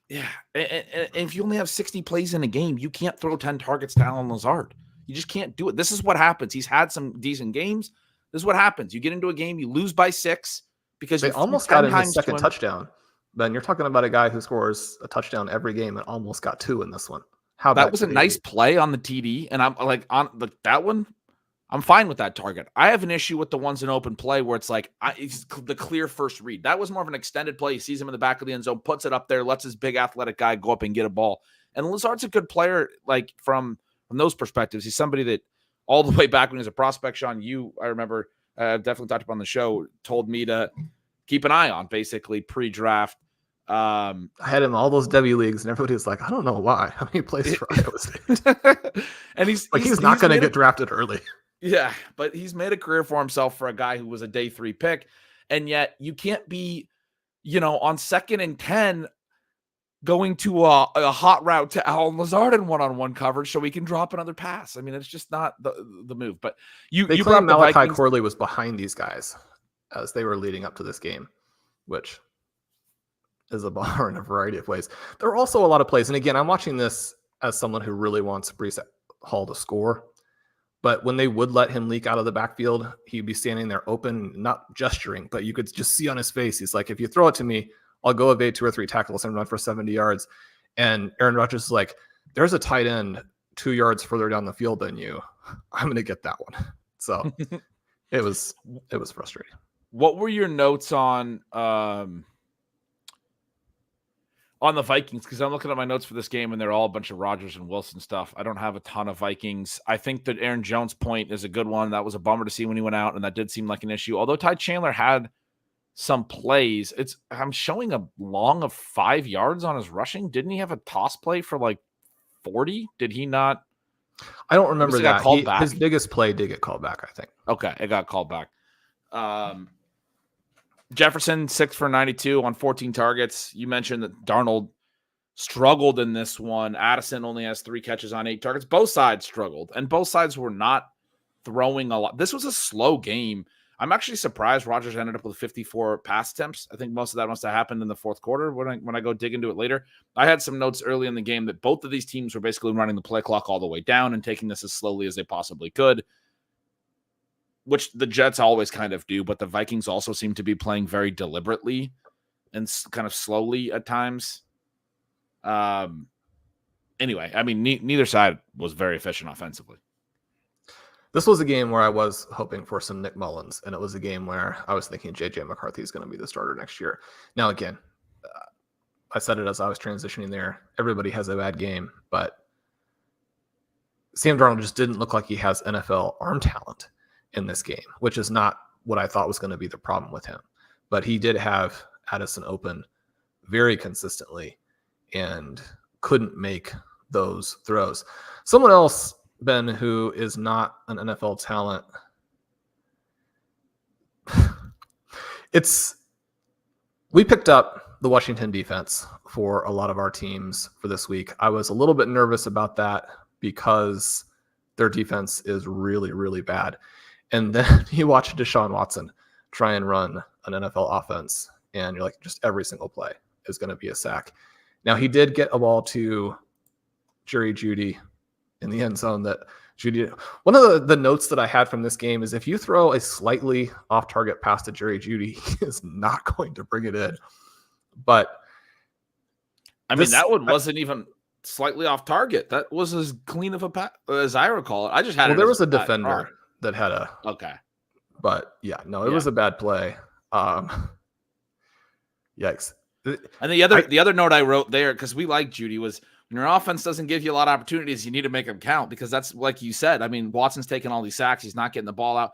yeah, and if you only have 60 plays in a game, you can't throw 10 targets to Allen Lazard. You just can't do it. This is what happens. He's had some decent games. This is what happens. You get into a game, you lose by 6 because they almost got in his second touchdown. Ben, you're talking about a guy who scores a touchdown every game and almost got 2 in this one. How that was a nice play on the TD, and I'm like on that one. I'm fine with that target. I have an issue with the ones in open play where it's like it's the clear first read. That was more of an extended play. He sees him in the back of the end zone, puts it up there, lets his big athletic guy go up and get a ball. And Lazard's a good player, like from those perspectives. He's somebody that all the way back when he was a prospect, Sean, I remember definitely talked about on the show, told me to keep an eye on basically pre-draft. I had him all those W leagues, and everybody was like, I don't know why. How many plays for Iowa State? And he's not going to get drafted early. Yeah, but he's made a career for himself for a guy who was a day 3 pick. And yet you can't be, on 2nd and 10 going to a hot route to Allen Lazard in one-on-one coverage so he can drop another pass. I mean, it's just not the move. But you claim Malachi Corley was behind these guys as they were leading up to this game, which is a bummer in a variety of ways. There are also a lot of plays. And again, I'm watching this as someone who really wants Breece Hall to score. But when they would let him leak out of the backfield, he'd be standing there open, not gesturing, but you could just see on his face. He's like, if you throw it to me, I'll go evade 2 or 3 tackles and run for 70 yards. And Aaron Rodgers is like, there's a tight end 2 yards further down the field than you. I'm going to get that one. So it was frustrating. What were your notes on the Vikings? Because I'm looking at my notes for this game, and they're all a bunch of Rodgers and Wilson stuff. I don't have a ton of Vikings. I think that Aaron Jones' point is a good one. That was a bummer to see when he went out, and that did seem like an issue. Although Ty Chandler had some plays, I'm showing a long of 5 yards on his rushing. Didn't he have a toss play for like 40? Did he not? I don't remember that. Called back. His biggest play did get called back, I think. Okay, it got called back. Jefferson, 6 for 92 on 14 targets. You mentioned that Darnold struggled in this one. Addison only has 3 catches on 8 targets. Both sides struggled, and both sides were not throwing a lot. This was a slow game. I'm actually surprised Rodgers ended up with 54 pass attempts. I think most of that must have happened in the fourth quarter when I go dig into it later. I had some notes early in the game that both of these teams were basically running the play clock all the way down and taking this as slowly as they possibly could, which the Jets always kind of do, but the Vikings also seem to be playing very deliberately and kind of slowly at times. Anyway, I mean, neither side was very efficient offensively. This was a game where I was hoping for some Nick Mullins, and it was a game where I was thinking J.J. McCarthy is going to be the starter next year. Now, again, I said it as I was transitioning there. Everybody has a bad game, but Sam Darnold just didn't look like he has NFL arm talent in this game, which is not what I thought was going to be the problem with him. But he did have Addison open very consistently and couldn't make those throws. Someone else, Ben, who is not an NFL talent, we picked up the Washington defense for a lot of our teams for this week. I was a little bit nervous about that because their defense is really, really bad. And then you watch Deshaun Watson try and run an NFL offense, and you're like, just every single play is going to be a sack. Now, he did get a ball to Jerry Jeudy in the end zone that Jeudy. One of the notes that I had from this game is if you throw a slightly off-target pass to Jerry Jeudy, he is not going to bring it in. But I mean, that one wasn't even slightly off target. That was as clean of a pass as I recall it. I just had there was a defender that had a But it was a bad play. Yikes. And the other note I wrote there, because we like Jeudy, was when your offense doesn't give you a lot of opportunities, you need to make them count, because that's like you said. I mean, Watson's taking all these sacks. He's not getting the ball out.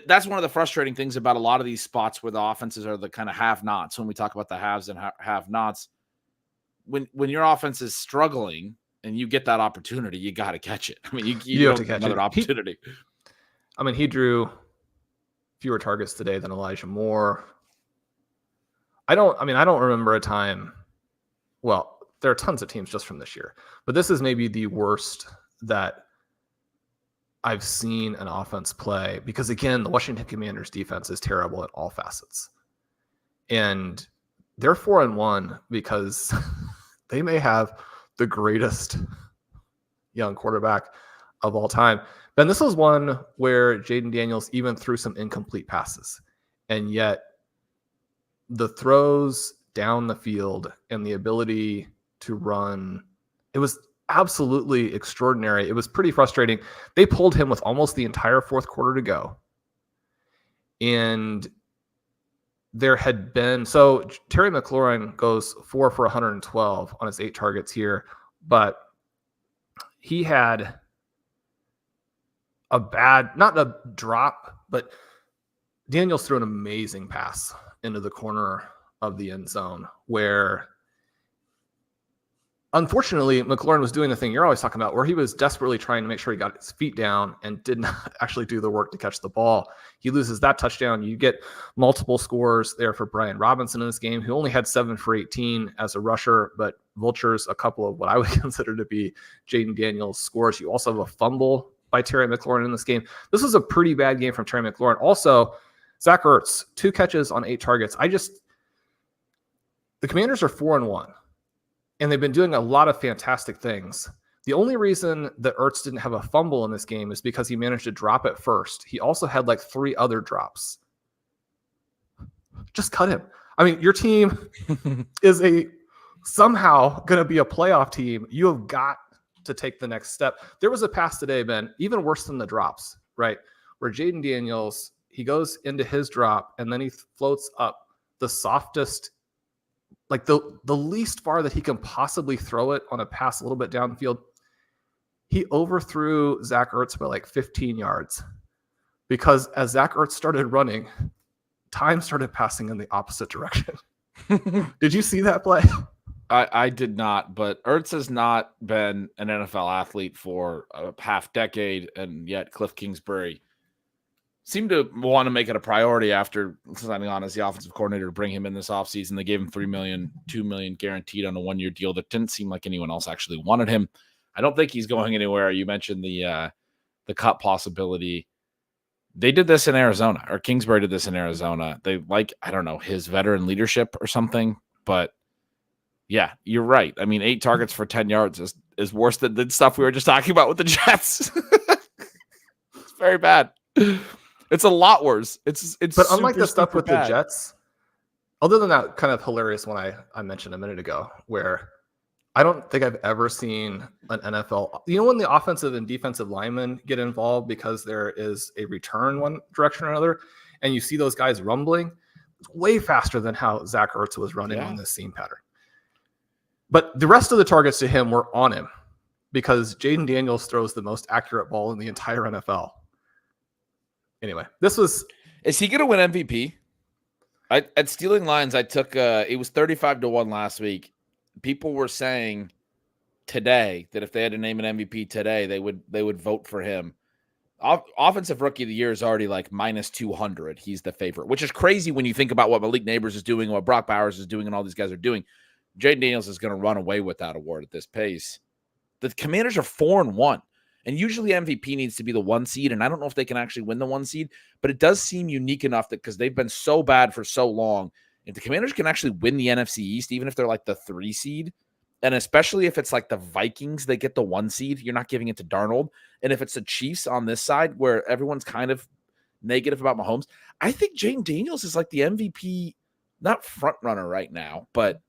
That's one of the frustrating things about a lot of these spots where the offenses are the kind of have-nots. When we talk about the haves and have-nots, when your offense is struggling and you get that opportunity, you got to catch it. I mean, you have to catch another opportunity. He drew fewer targets today than Elijah Moore. I don't remember a time. Well, there are tons of teams just from this year, but this is maybe the worst that I've seen an offense play, because again, the Washington Commanders defense is terrible at all facets. And they're 4-1 because they may have the greatest young quarterback of all time. Ben, this was one where Jayden Daniels even threw some incomplete passes, and yet the throws down the field and the ability to run, it was absolutely extraordinary. It was pretty frustrating. They pulled him with almost the entire fourth quarter to go. And there had been, so Terry McLaurin goes 4 for 112 on his 8 targets here, but he had a bad, not a drop, but Daniels threw an amazing pass into the corner of the end zone where, unfortunately, McLaurin was doing the thing you're always talking about, where he was desperately trying to make sure he got his feet down and did not actually do the work to catch the ball. He loses that touchdown. You get multiple scores there for Brian Robinson in this game, who only had 7 for 18 as a rusher, but vultures a couple of what I would consider to be Jayden Daniels scores. You also have a fumble by Terry McLaurin in this game. This was a pretty bad game from Terry McLaurin. Also, Zach Ertz, 2 catches on 8 targets. The Commanders are 4-1. And they've been doing a lot of fantastic things. The only reason that Ertz didn't have a fumble in this game is because he managed to drop it first. He also had like 3 other drops. Just cut him. I mean, your team is somehow going to be a playoff team. You have got to take the next step. There was a pass today, Ben, even worse than the drops, right? Where Jayden Daniels, he goes into his drop and then he floats up the softest, like the least far that he can possibly throw it on a pass a little bit downfield. He overthrew Zach Ertz by like 15 yards because as Zach Ertz started running, time started passing in the opposite direction. Did you see that play? I did not, but Ertz has not been an NFL athlete for a half decade, and yet Cliff Kingsbury seemed to want to make it a priority after signing on as the offensive coordinator to bring him in this offseason. They gave him $3 million, $2 million guaranteed on a 1-year deal that didn't seem like anyone else actually wanted him. I don't think he's going anywhere. You mentioned the cut possibility. They did this in Arizona, or Kingsbury did this in Arizona. They I don't know, his veteran leadership or something, but yeah, you're right. I mean, 8 targets for 10 yards is worse than the stuff we were just talking about with the Jets. It's very bad. It's a lot worse. It's but unlike the stuff with the Jets, other than that kind of hilarious one I mentioned a minute ago, where I don't think I've ever seen an NFL, when the offensive and defensive linemen get involved because there is a return one direction or another, and you see those guys rumbling, it's way faster than how Zach Ertz was running on this seam pattern. But the rest of the targets to him were on him because Jayden Daniels throws the most accurate ball in the entire NFL. Anyway, is he going to win MVP? At Stealing Lines, I took it was 35-1 last week. People were saying today that if they had to name an MVP today, they would vote for him. Offensive Rookie of the Year is already like minus 200. He's the favorite, which is crazy when you think about what Malik Neighbors is doing, what Brock Bowers is doing, and all these guys are doing. Jayden Daniels is going to run away with that award at this pace. The Commanders are 4-1. And usually MVP needs to be the 1 seed, and I don't know if they can actually win the 1 seed, but it does seem unique enough that because they've been so bad for so long, if the Commanders can actually win the NFC East, even if they're like the 3 seed, and especially if it's like the Vikings, they get the 1 seed, you're not giving it to Darnold. And if it's the Chiefs on this side where everyone's kind of negative about Mahomes, I think Jayden Daniels is like the MVP, not front runner right now, but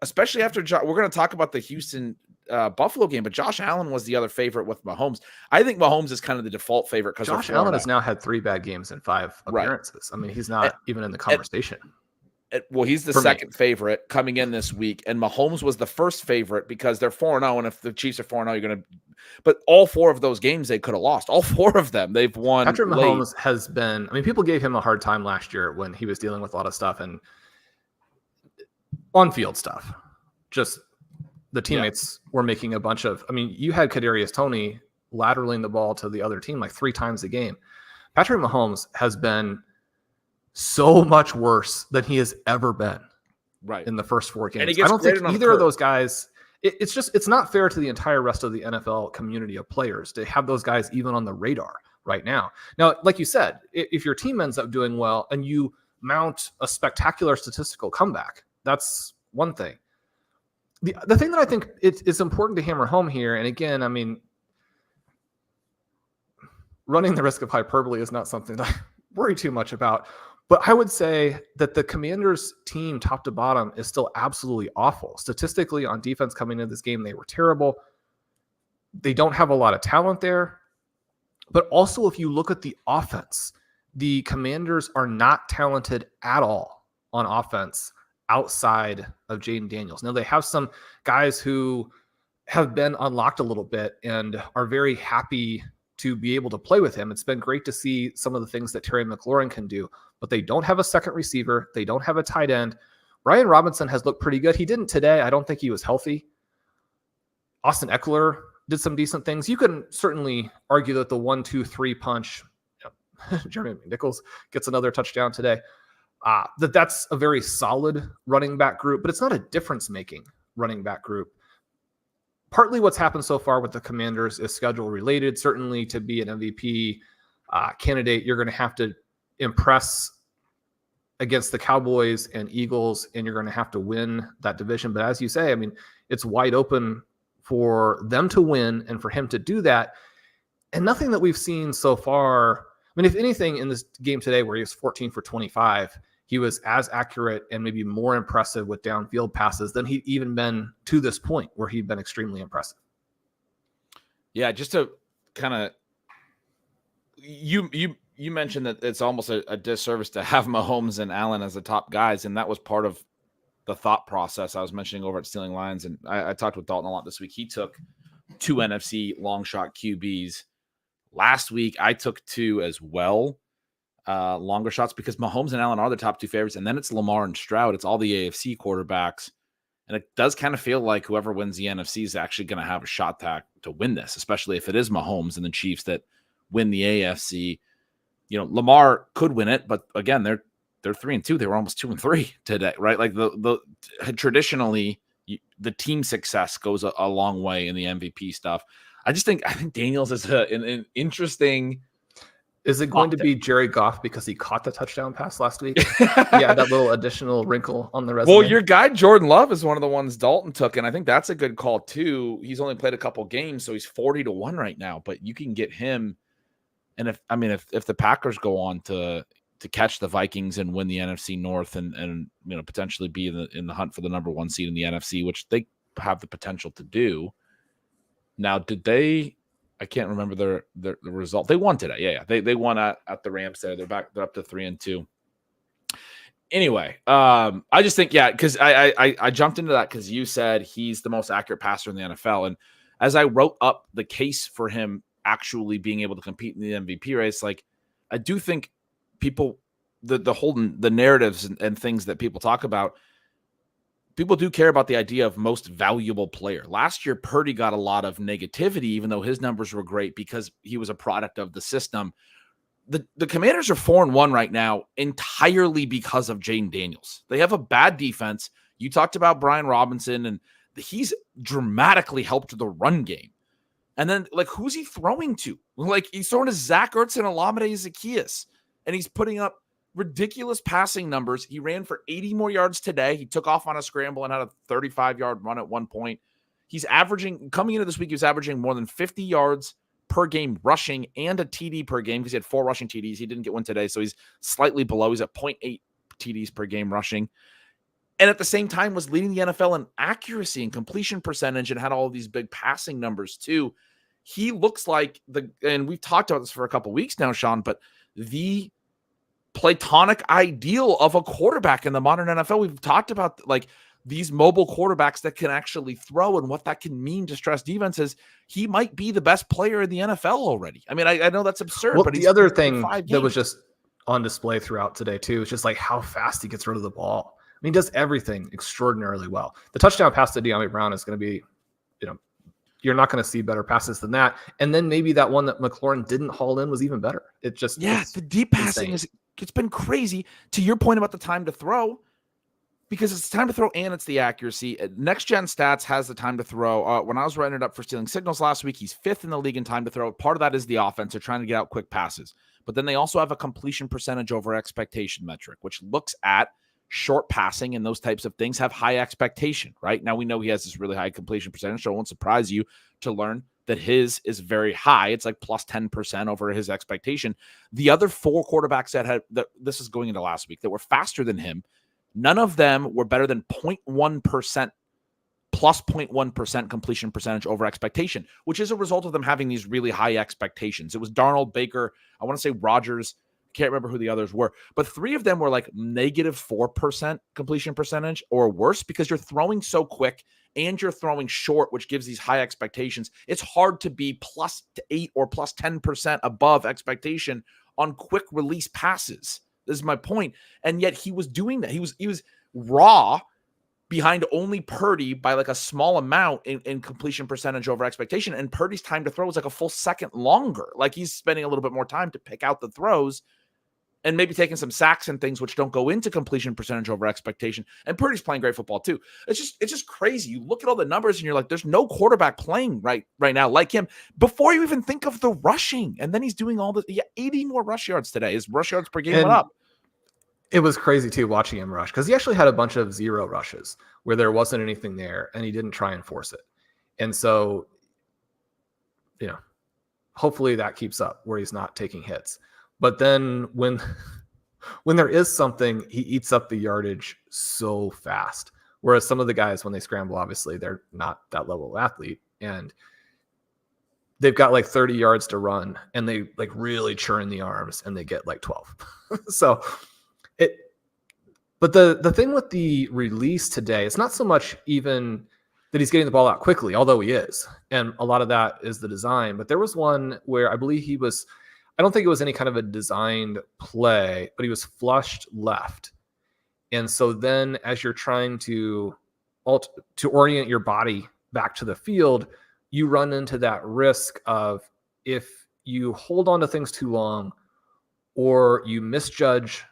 especially after we're going to talk about the Houston Buffalo game, but Josh Allen was the other favorite with Mahomes. I think Mahomes is kind of the default favorite because Josh Allen has now had 3 bad games in 5 appearances. Right. I mean, he's not even in the conversation. Well, he's the second favorite coming in this week, and Mahomes was the first favorite because they're 4-0, and if the Chiefs are 4-0, you're going to – but all 4 of those games they could have lost. All 4 of them they've won. Patrick Mahomes has been – I mean, people gave him a hard time last year when he was dealing with a lot of stuff and on-field stuff. Just the teammates were making a bunch of – I mean, you had Kadarius Toney lateraling the ball to the other team like 3 times a game. Patrick Mahomes has been – so much worse than he has ever been in the first 4 games. I don't think either of those guys, it's not fair to the entire rest of the NFL community of players to have those guys even on the radar right now. Now, like you said, if your team ends up doing well and you mount a spectacular statistical comeback, that's one thing. The thing that I think it's important to hammer home here, and again, I mean, running the risk of hyperbole is not something that I worry too much about. But I would say that the Commanders team top to bottom is still absolutely awful. Statistically on defense coming into this game, they were terrible. They don't have a lot of talent there. But also if you look at the offense, the Commanders are not talented at all on offense outside of Jayden Daniels. Now they have some guys who have been unlocked a little bit and are very happy to be able to play with him. It's been great to see some of the things that Terry McLaurin can do, but they don't have a second receiver. They don't have a tight end. Brian Robinson has looked pretty good. He didn't today. I don't think he was healthy. Austin Eckler did some decent things. You can certainly argue that the 1-2-3 punch, Jeremy McNichols gets another touchdown today, that's a very solid running back group, but it's not a difference-making running back group. Partly what's happened so far with the Commanders is schedule related. Certainly to be an MVP candidate, you're going to have to impress against the Cowboys and Eagles, and you're going to have to win that division. But as you say, I mean, it's wide open for them to win and for him to do that. And nothing that we've seen so far. I mean, if anything in this game today where he was 14 for 25, he was as accurate and maybe more impressive with downfield passes than he'd even been to this point where he'd been extremely impressive. Yeah, just to kind of you mentioned that it's almost a disservice to have Mahomes and Allen as the top guys, and that was part of the thought process I was mentioning over at Stealing Lions. And I talked with Dalton a lot this week. He took 2 NFC long shot QBs. Last week, I took 2 as well. Longer shots because Mahomes and Allen are the top 2 favorites, and then it's Lamar and Stroud. It's all the AFC quarterbacks, and it does kind of feel like whoever wins the NFC is actually going to have a shot to win this, especially if it is Mahomes and the Chiefs that win the AFC. You know, Lamar could win it, but again, they're 3-2. They were almost 2-3 today, right? Like the traditionally the team success goes a long way in the MVP stuff. I think Daniels is an interesting. Is it going to be Jared Goff because he caught the touchdown pass last week? Yeah, that little additional wrinkle on the resume. Well, your guy Jordan Love is one of the ones Dalton took, and I think that's a good call too. He's only played a couple games, so he's 40-1 right now. But you can get him, and if the Packers go on to catch the Vikings and win the NFC North and potentially be in the hunt for the number 1 seed in the NFC, which they have the potential to do. Now, did they? I can't remember the result. They won today. Yeah. They won at the Rams there. They're up to 3-2. Anyway, I just think, because I jumped into that because you said he's the most accurate passer in the NFL. And as I wrote up the case for him actually being able to compete in the MVP race, like I do think people, the narratives and things that people talk about, people do care about the idea of most valuable player. Last year, Purdy got a lot of negativity, even though his numbers were great because he was a product of the system. The Commanders are 4-1 right now entirely because of Jayden Daniels. They have a bad defense. You talked about Brian Robinson, and he's dramatically helped the run game. And then, like, who's he throwing to? Like, he's throwing to Zach Ertz and Olamide Zaccheaus, and he's putting up ridiculous passing numbers. He ran for 80 more yards today. He took off on a scramble and had a 35-yard run at one point. He's averaging, coming into this week, he was averaging more than 50 yards per game rushing and a TD per game because he had 4 rushing TDs. He didn't get one today, so he's slightly below. He's at 0.8 TDs per game rushing. And at the same time was leading the NFL in accuracy and completion percentage and had all of these big passing numbers too. He looks like and we've talked about this for a couple weeks now, Sean, but the platonic ideal of a quarterback in the modern NFL. We've talked about like these mobile quarterbacks that can actually throw and what that can mean to stress defenses. He might be the best player in the NFL already. I mean, I know that's absurd, well, but the other thing that was just on display throughout today too is just like how fast he gets rid of the ball. I mean, he does everything extraordinarily well. The touchdown pass to De'Ami Brown is going to be, you're not going to see better passes than that. And then maybe that one that McLaurin didn't haul in was even better. It just, the deep passing it's been crazy. To your point about the time to throw, because it's time to throw and it's the accuracy. Next Gen Stats has the time to throw. When I was writing it up for Stealing Signals last week, he's 5th in the league in time to throw. Part of that is the offense. They're trying to get out quick passes. But then they also have a completion percentage over expectation metric, which looks at short passing and those types of things have high expectation, right? Now we know he has this really high completion percentage, so it won't surprise you to learn that his is very high. It's like plus 10% over his expectation. The other 4 quarterbacks this is going into last week, that were faster than him, none of them were better than 0.1%, plus 0.1% completion percentage over expectation, which is a result of them having these really high expectations. It was Darnold, Baker, I want to say Rodgers, can't remember who the others were, but 3 of them were like negative 4% completion percentage or worse because you're throwing so quick and you're throwing short, which gives these high expectations. It's hard to be plus 8 or plus 10% above expectation on quick release passes. This is my point. And yet he was doing that. He was raw behind only Purdy by like a small amount in completion percentage over expectation. And Purdy's time to throw was like a full second longer. Like he's spending a little bit more time to pick out the throws and maybe taking some sacks and things which don't go into completion percentage over expectation. And Purdy's playing great football too. It's just crazy. You look at all the numbers and you're like, there's no quarterback playing right now like him before you even think of the rushing. And then he's doing all the 80 more rush yards today. His rush yards per game went up. It was crazy too watching him rush because he actually had a bunch of 0 rushes where there wasn't anything there and he didn't try and force it. And so, hopefully that keeps up where he's not taking hits. But then when there is something, he eats up the yardage so fast. Whereas some of the guys, when they scramble, obviously they're not that level of athlete and they've got like 30 yards to run and they like really churn the arms and they get like 12. But the thing with the release today, it's not so much even that he's getting the ball out quickly, although he is. And a lot of that is the design. But there was one where I believe I don't think it was any kind of a designed play, but he was flushed left. And so then as you're trying to orient your body back to the field, you run into that risk of if you hold on to things too long or you misjudge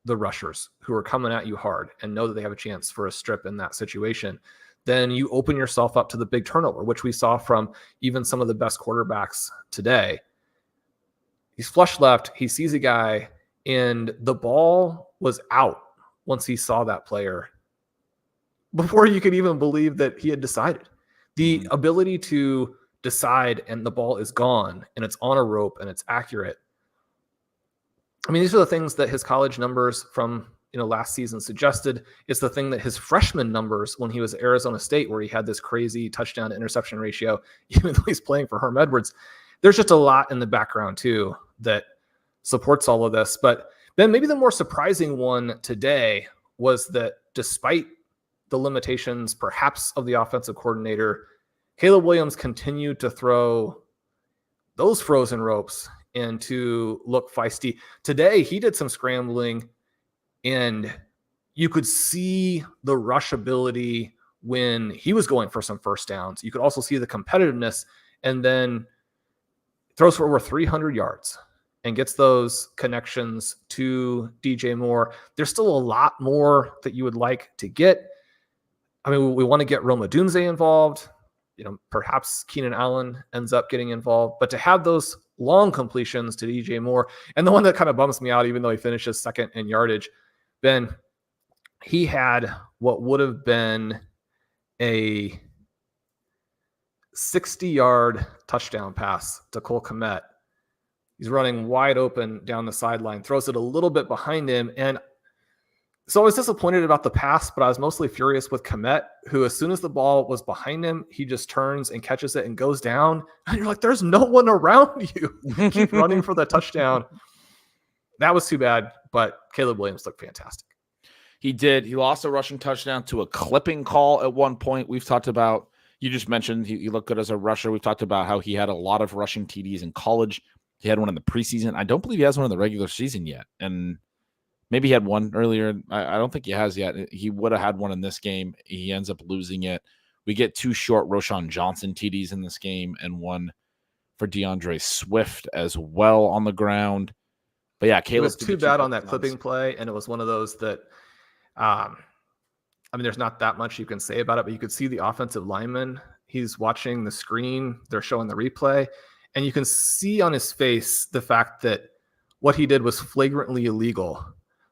the rushers who are coming at you hard and know that they have a chance for a strip in that situation, then you open yourself up to the big turnover, which we saw from even some of the best quarterbacks today. He's flush left. He sees a guy and the ball was out once he saw that player before you could even believe that he had decided. The ability to decide and the ball is gone and it's on a rope and it's accurate. I mean, these are the things that his college numbers from last season suggested. It's the thing that his freshman numbers when he was at Arizona State, where he had this crazy touchdown to interception ratio, even though he's playing for Herm Edwards. There's just a lot in the background too that supports all of this. But then maybe the more surprising one today was that despite the limitations perhaps of the offensive coordinator, Caleb Williams continued to throw those frozen ropes and to look feisty. Today, he did some scrambling and you could see the rush ability when he was going for some first downs. You could also see the competitiveness and then throws for over 300 yards and gets those connections to DJ Moore. There's still a lot more that you would like to get. I mean, we want to get Roma Dunze involved. Perhaps Keenan Allen ends up getting involved, but to have those long completions to DJ Moore. And the one that kind of bums me out, even though he finishes second in yardage, Ben, he had what would have been a 60-yard touchdown pass to Cole Kmet. He's running wide open down the sideline, throws it a little bit behind him. And so I was disappointed about the pass, but I was mostly furious with Kmet, who as soon as the ball was behind him, he just turns and catches it and goes down. And you're like, there's no one around you. Keep running for the touchdown. That was too bad, but Caleb Williams looked fantastic. He did. He lost a rushing touchdown to a clipping call at one point. We've talked about, you just mentioned he looked good as a rusher. We've talked about how he had a lot of rushing TDs in college. He had one in the preseason. I don't believe he has one in the regular season yet. And maybe he had one earlier. I don't think he has yet. He would have had one in this game. He ends up losing it. We get 2 short Roschon Johnson TDs in this game and one for DeAndre Swift as well on the ground. But yeah, Caleb, it was too bad on that clipping play, and it was one of those that there's not that much you can say about it, but you could see the offensive lineman. He's watching the screen. They're showing the replay, and you can see on his face the fact that what he did was flagrantly illegal.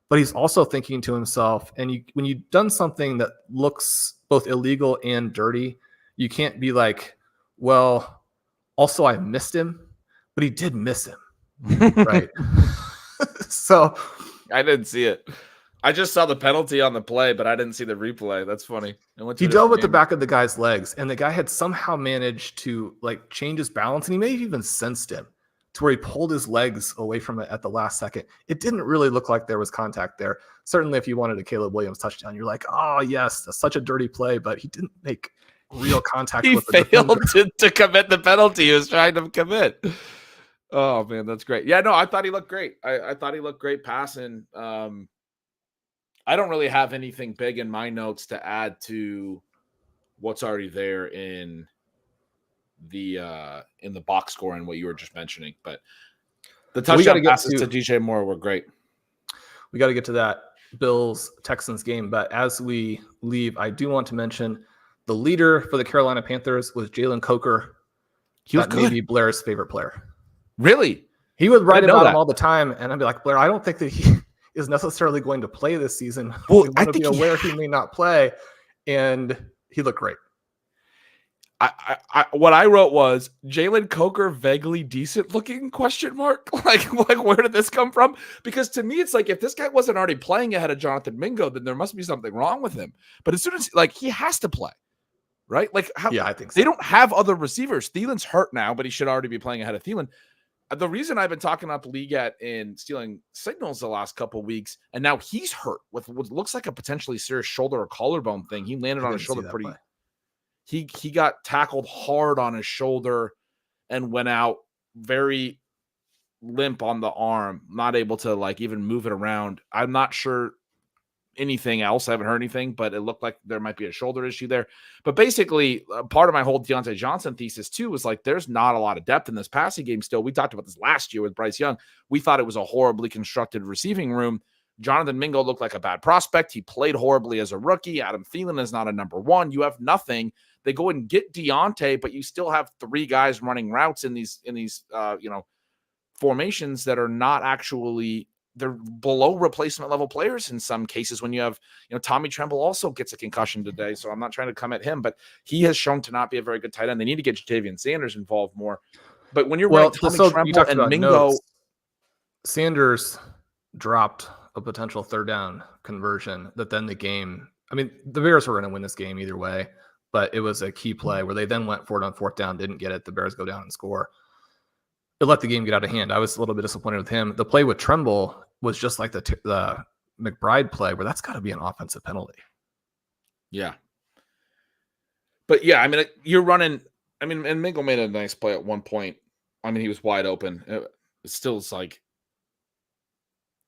But he's also thinking to himself, and when you've done something that looks both illegal and dirty, you can't be like, well, also I missed him, but he did miss him, right? So I didn't see it. I just saw the penalty on the play, but I didn't see the replay. That's funny. He dove with the back of the guy's legs, and the guy had somehow managed to like change his balance, and he may have even sensed him to where he pulled his legs away from it at the last second. It didn't really look like there was contact there. Certainly, if you wanted a Caleb Williams touchdown, you're like, oh yes, that's such a dirty play, but he didn't make real contact. He with the failed to commit the penalty he was trying to commit. Oh man, that's great. Yeah, no, I thought he looked great. I thought he looked great passing. I don't really have anything big in my notes to add to what's already there in the box score and what you were just mentioning. But the touchdown passes to DJ Moore were great. We got to get to that Bills Texans game, but as we leave, I do want to mention the leader for the Carolina Panthers was Jalen Coker. He was good. Maybe Blair's favorite player. Really? He would write about him all the time, and I'd be like, Blair, I don't think that he is necessarily going to play this season. Well, we want to be aware he may not play, and he looked great. I what I wrote was Jalen Coker vaguely decent looking ? Like where did this come from? Because to me, it's like if this guy wasn't already playing ahead of Jonathan Mingo, then there must be something wrong with him. But as soon as he has to play, right? Like I think so. They don't have other receivers. Thielen's hurt now, but he should already be playing ahead of Thielen. The reason I've been talking up League in stealing signals the last couple of weeks, and now he's hurt with what looks like a potentially serious shoulder or collarbone thing. He landed on his shoulder pretty. He got tackled hard on his shoulder and went out very limp on the arm, not able to even move it around. I'm not sure anything else. I haven't heard anything, but it looked like there might be a shoulder issue there. But basically, part of my whole Deontay Johnson thesis too was there's not a lot of depth in this passing game still. We talked about this last year with Bryce Young. We thought it was a horribly constructed receiving room. Jonathan Mingo looked like a bad prospect. He played horribly as a rookie. Adam Thielen is not a number one. You have nothing. They go and get Deontay, but you still have 3 guys running routes in these formations that are not actually, they're below replacement level players in some cases. When you have, Tommy Tremble also gets a concussion today, so I'm not trying to come at him, but he has shown to not be a very good tight end. They need to get Jatavian Sanders involved more. But when you're running Tommy Tremble and Mingo, Sanders dropped a potential 3rd down conversion that then the game. I mean, the Bears were going to win this game either way, but it was a key play where they then went for it on 4th down, didn't get it. The Bears go down and score. It let the game get out of hand. I was a little bit disappointed with him. The play with Tremble was just like the McBride play where that's got to be an offensive penalty. Yeah. But yeah, I mean, you're running, and Mingo made a nice play at one point. He was wide open. It still is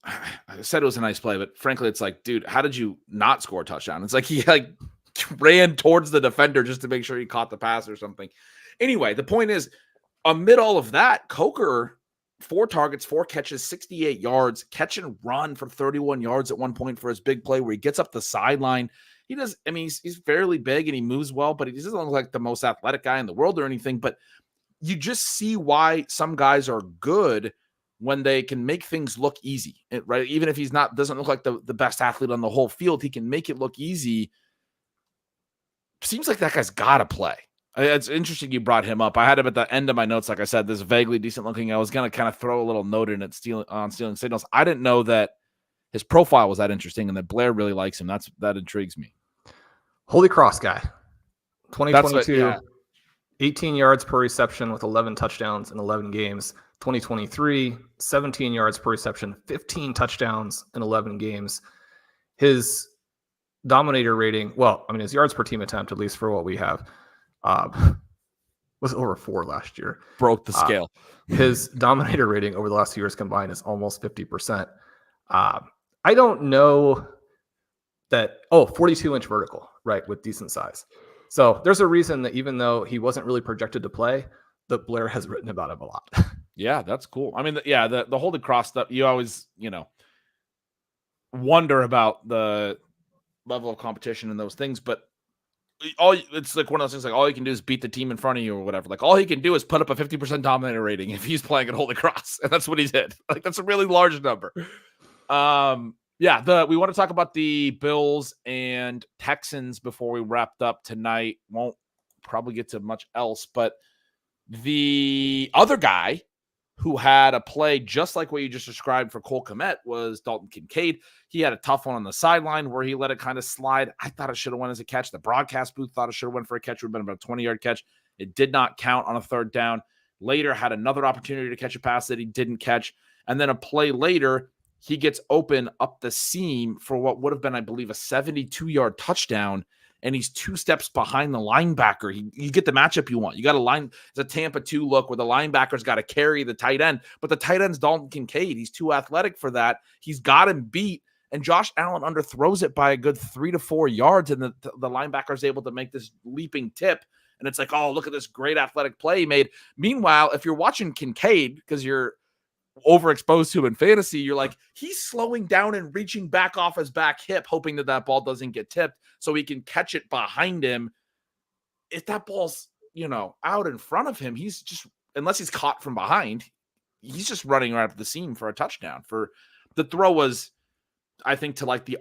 I said it was a nice play, but frankly, it's dude, how did you not score a touchdown? It's he ran towards the defender just to make sure he caught the pass or something. Anyway, the point is, amid all of that, Coker, 4 targets, 4 catches, 68 yards, catch and run for 31 yards at one point for his big play where he gets up the sideline. He does, he's fairly big and he moves well, but he doesn't look like the most athletic guy in the world or anything. But you just see why some guys are good when they can make things look easy, right? Even if he's doesn't look like the best athlete on the whole field, he can make it look easy. Seems like that guy's got to play. It's interesting you brought him up. I had him at the end of my notes. Like I said, this vaguely decent looking. I was going to kind of throw a little note in it stealing signals. I didn't know that his profile was that interesting and that Blair really likes him. That intrigues me. Holy Cross guy, 2022, yeah. 18 yards per reception with 11 touchdowns in 11 games. 2023, 17 yards per reception, 15 touchdowns in 11 games. His dominator rating, his yards per team attempt, at least for what we have, was over 4 last year. Broke the scale. His dominator rating over the last 2 years combined is almost 50%. I don't know that, 42-inch vertical, right, with decent size. So there's a reason that even though he wasn't really projected to play, that Blair has written about him a lot. Yeah, that's cool. I mean, the Holy Cross stuff, you always, wonder about the level of competition and those things, but it's like one of those things, like all you can do is beat the team in front of you or whatever. Like all he can do is put up a 50% dominator rating if he's playing at Holy Cross, and that's what he did. Like that's a really large number. We want to talk about the Bills and Texans before we wrapped up tonight. Won't probably get to much else, but the other guy who had a play just like what you just described for Cole Kmet was Dalton Kincaid. He had a tough one on the sideline where he let it kind of slide. I thought it should have went as a catch. The broadcast booth thought it should have went for a catch. It would have been about a 20-yard catch. It did not count on a third down. Later had another opportunity to catch a pass that he didn't catch. And then a play later, he gets open up the seam for what would have been, I believe, a 72-yard touchdown. And he's 2 steps behind the linebacker. You get the matchup you want. You got it's a Tampa 2 look where the linebacker's got to carry the tight end, but the tight end's Dalton Kincaid. He's too athletic for that. He's got him beat, and Josh Allen underthrows it by a good 3 to 4 yards, and the linebacker's able to make this leaping tip, and it's like, oh, look at this great athletic play he made. Meanwhile, if you're watching Kincaid, because you're overexposed to him in fantasy, you're like, he's slowing down and reaching back off his back hip, hoping that ball doesn't get tipped so he can catch it behind him. If that ball's, out in front of him, he's just, unless he's caught from behind, he's just running right up the seam for a touchdown. For the throw was, I think, to like the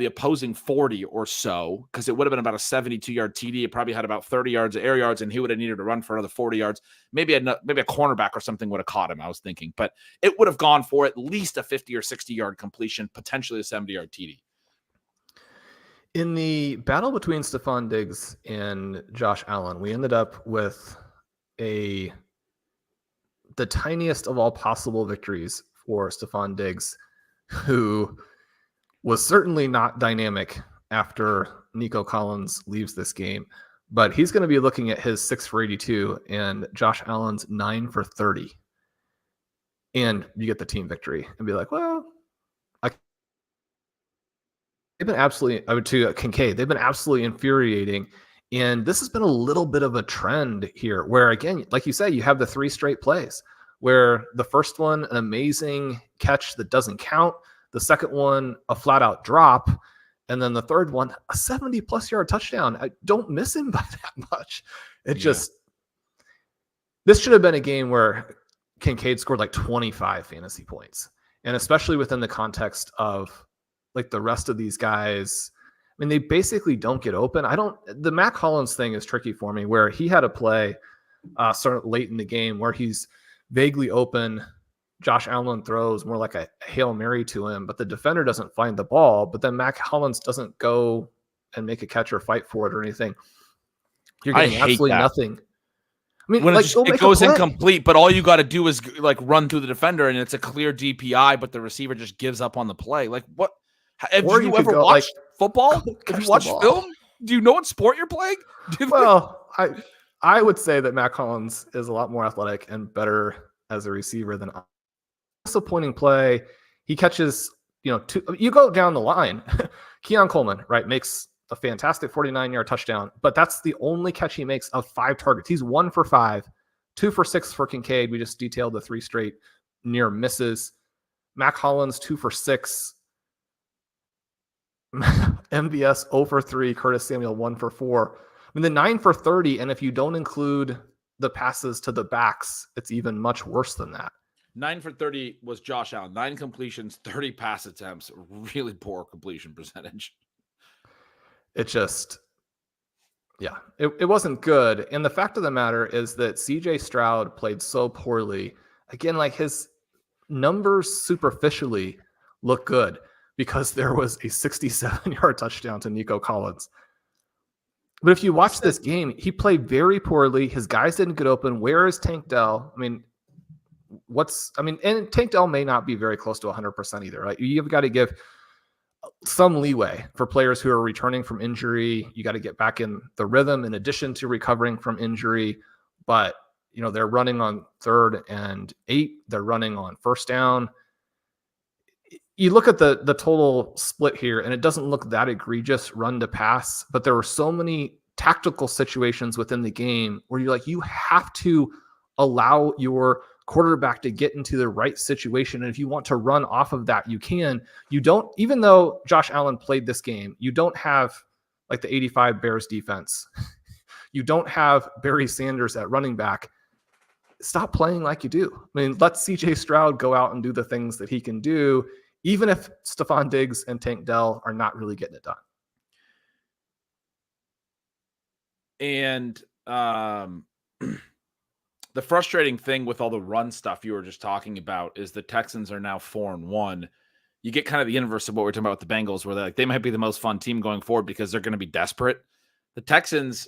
opposing 40 or so, because it would have been about a 72-yard TD. It probably had about 30 yards of air yards, and he would have needed to run for another 40 yards. Maybe a cornerback or something would have caught him, I was thinking. But it would have gone for at least a 50 or 60-yard completion, potentially a 70-yard TD. In the battle between Stephon Diggs and Josh Allen, we ended up with the tiniest of all possible victories for Stephon Diggs, who was certainly not dynamic after Nico Collins leaves this game, but he's going to be looking at his 6 for 82 and Josh Allen's 9 for 30. And you get the team victory and be like, well, they've been absolutely, to Kincaid, they've been absolutely infuriating. And this has been a little bit of a trend here where, again, like you say, you have the 3 straight plays where the first one, an amazing catch that doesn't count. The second one, a flat out drop. And then the third one, a 70+ yard touchdown. I don't miss him by that much. This should have been a game where Kincaid scored like 25 fantasy points. And especially within the context of like the rest of these guys, I mean, they basically don't get open. The Mac Hollins thing is tricky for me, where he had a play sort of late in the game where he's vaguely open. Josh Allen throws more like a Hail Mary to him, but the defender doesn't find the ball, but then Mac Hollins doesn't go and make a catch or fight for it or anything. You're getting absolutely nothing. I mean, when like, it goes incomplete, but all you got to do is like run through the defender and it's a clear DPI, but the receiver just gives up on the play. Like what? Have you ever watched football? Have you watched film? Do you know what sport you're playing? Well, I would say that Mac Hollins is a lot more athletic and better as a receiver than disappointing play. He catches, you go down the line. Keon Coleman, right, makes a fantastic 49-yard touchdown, but that's the only catch he makes of 5 targets. He's 1 for 5, 2 for 6 for Kincaid. We just detailed the 3 straight near misses. Mac Hollins, 2 for 6. MVS 0 for 3, Curtis Samuel 1 for 4. I mean, the 9 for 30, and if you don't include the passes to the backs, it's even much worse than that. 9 for 30 was Josh Allen. 9 completions, 30 pass attempts. Really poor completion percentage. It just, yeah, it wasn't good. And the fact of the matter is that CJ Stroud played so poorly. Again, like his numbers superficially look good because there was a 67-yard touchdown to Nico Collins. But if you watch this game, he played very poorly. His guys didn't get open. Where is Tank Dell? And Tank Dell may not be very close to 100% either, right? You've got to give some leeway for players who are returning from injury. You got to get back in the rhythm in addition to recovering from injury. But, they're running on 3rd and 8. They're running on 1st down. You look at the total split here, and it doesn't look that egregious run to pass, but there were so many tactical situations within the game where you're like, you have to allow your quarterback to get into the right situation. And if you want to run off of that, you can. You don't, even though Josh Allen played this game, you don't have like the 85 Bears defense. You don't have Barry Sanders at running back. Stop playing like you do. Let CJ Stroud go out and do the things that he can do, even if Stephon Diggs and Tank Dell are not really getting it done. And the frustrating thing with all the run stuff you were just talking about is the Texans are now 4-1. You get kind of the inverse of what we're talking about with the Bengals, where they might be the most fun team going forward because they're going to be desperate. The Texans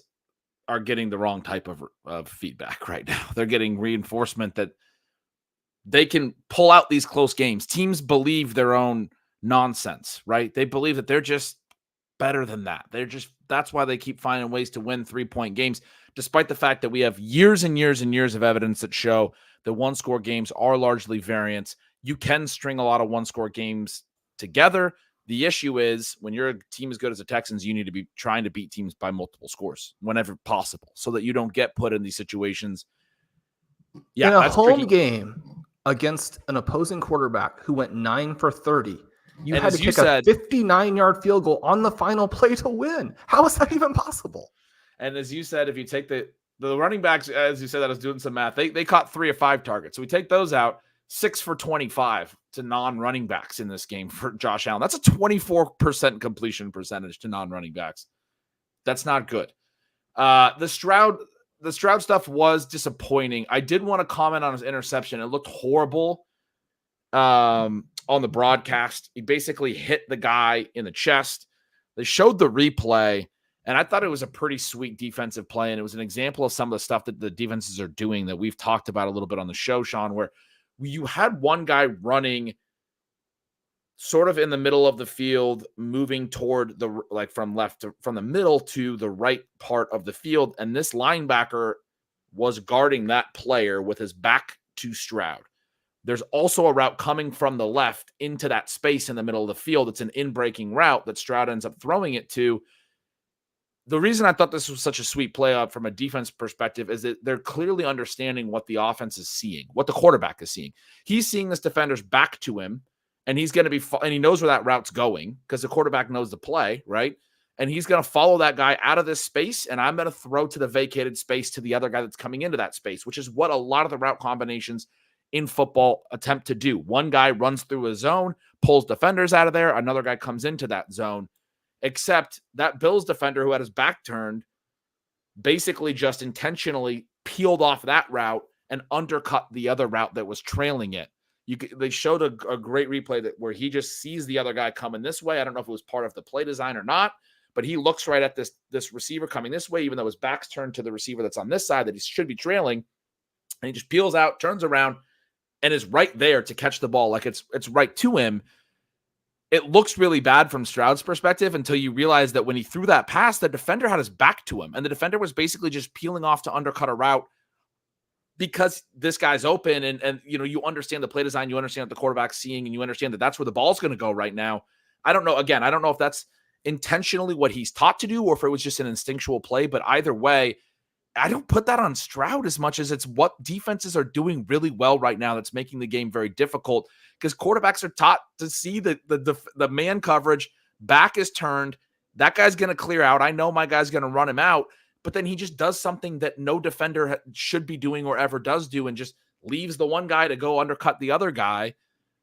are getting the wrong type of feedback right now. They're getting reinforcement that they can pull out these close games. Teams believe their own nonsense, right? They believe that they're just better than that. That's why they keep finding ways to win 3-point games, despite the fact that we have years and years and years of evidence that show that one-score games are largely variance. You can string a lot of one-score games together. The issue is when you're a team as good as the Texans, you need to be trying to beat teams by multiple scores whenever possible so that you don't get put in these situations. Yeah, in a home game against an opposing quarterback who went 9 for 30, you had to kick a 59-yard field goal on the final play to win. How is that even possible? And as you said, if you take the running backs, as you said, I was doing some math, they caught 3 of 5 targets. So we take those out, 6 for 25 to non-running backs in this game for Josh Allen. That's a 24% completion percentage to non-running backs. That's not good. The Stroud stuff was disappointing. I did want to comment on his interception. It looked horrible on the broadcast. He basically hit the guy in the chest. They showed the replay, and I thought it was a pretty sweet defensive play, and it was an example of some of the stuff that the defenses are doing that we've talked about a little bit on the show, Sean, where you had one guy running sort of in the middle of the field, moving toward from the middle to the right part of the field. And this linebacker was guarding that player with his back to Stroud. There's also a route coming from the left into that space in the middle of the field. It's an in-breaking route that Stroud ends up throwing it to. The reason I thought this was such a sweet play out from a defense perspective is that they're clearly understanding what the offense is seeing, what the quarterback is seeing. He's seeing this defender's back to him, and he's going to be, and he knows where that route's going because the quarterback knows the play, right? And he's going to follow that guy out of this space, and I'm going to throw to the vacated space to the other guy that's coming into that space, which is what a lot of the route combinations in football attempt to do. One guy runs through a zone, pulls defenders out of there, another guy comes into that zone. Except that Bills defender who had his back turned basically just intentionally peeled off that route and undercut the other route that was trailing it. They showed a great replay where he just sees the other guy coming this way. I don't know if it was part of the play design or not, but he looks right at this receiver coming this way, even though his back's turned to the receiver that's on this side that he should be trailing. And he just peels out, turns around, and is right there to catch the ball like it's right to him. It looks really bad from Stroud's perspective until you realize that when he threw that pass, the defender had his back to him, and the defender was basically just peeling off to undercut a route because this guy's open, and you understand the play design, you understand what the quarterback's seeing, and you understand that that's where the ball's going to go right now. I don't know. Again, I don't know if that's intentionally what he's taught to do or if it was just an instinctual play, but either way, I don't put that on Stroud as much as it's what defenses are doing really well right now that's making the game very difficult because quarterbacks are taught to see the man coverage, back is turned, that guy's going to clear out. I know my guy's going to run him out. but then he just does something that no defender should be doing or ever does do, and just leaves the one guy to go undercut the other guy,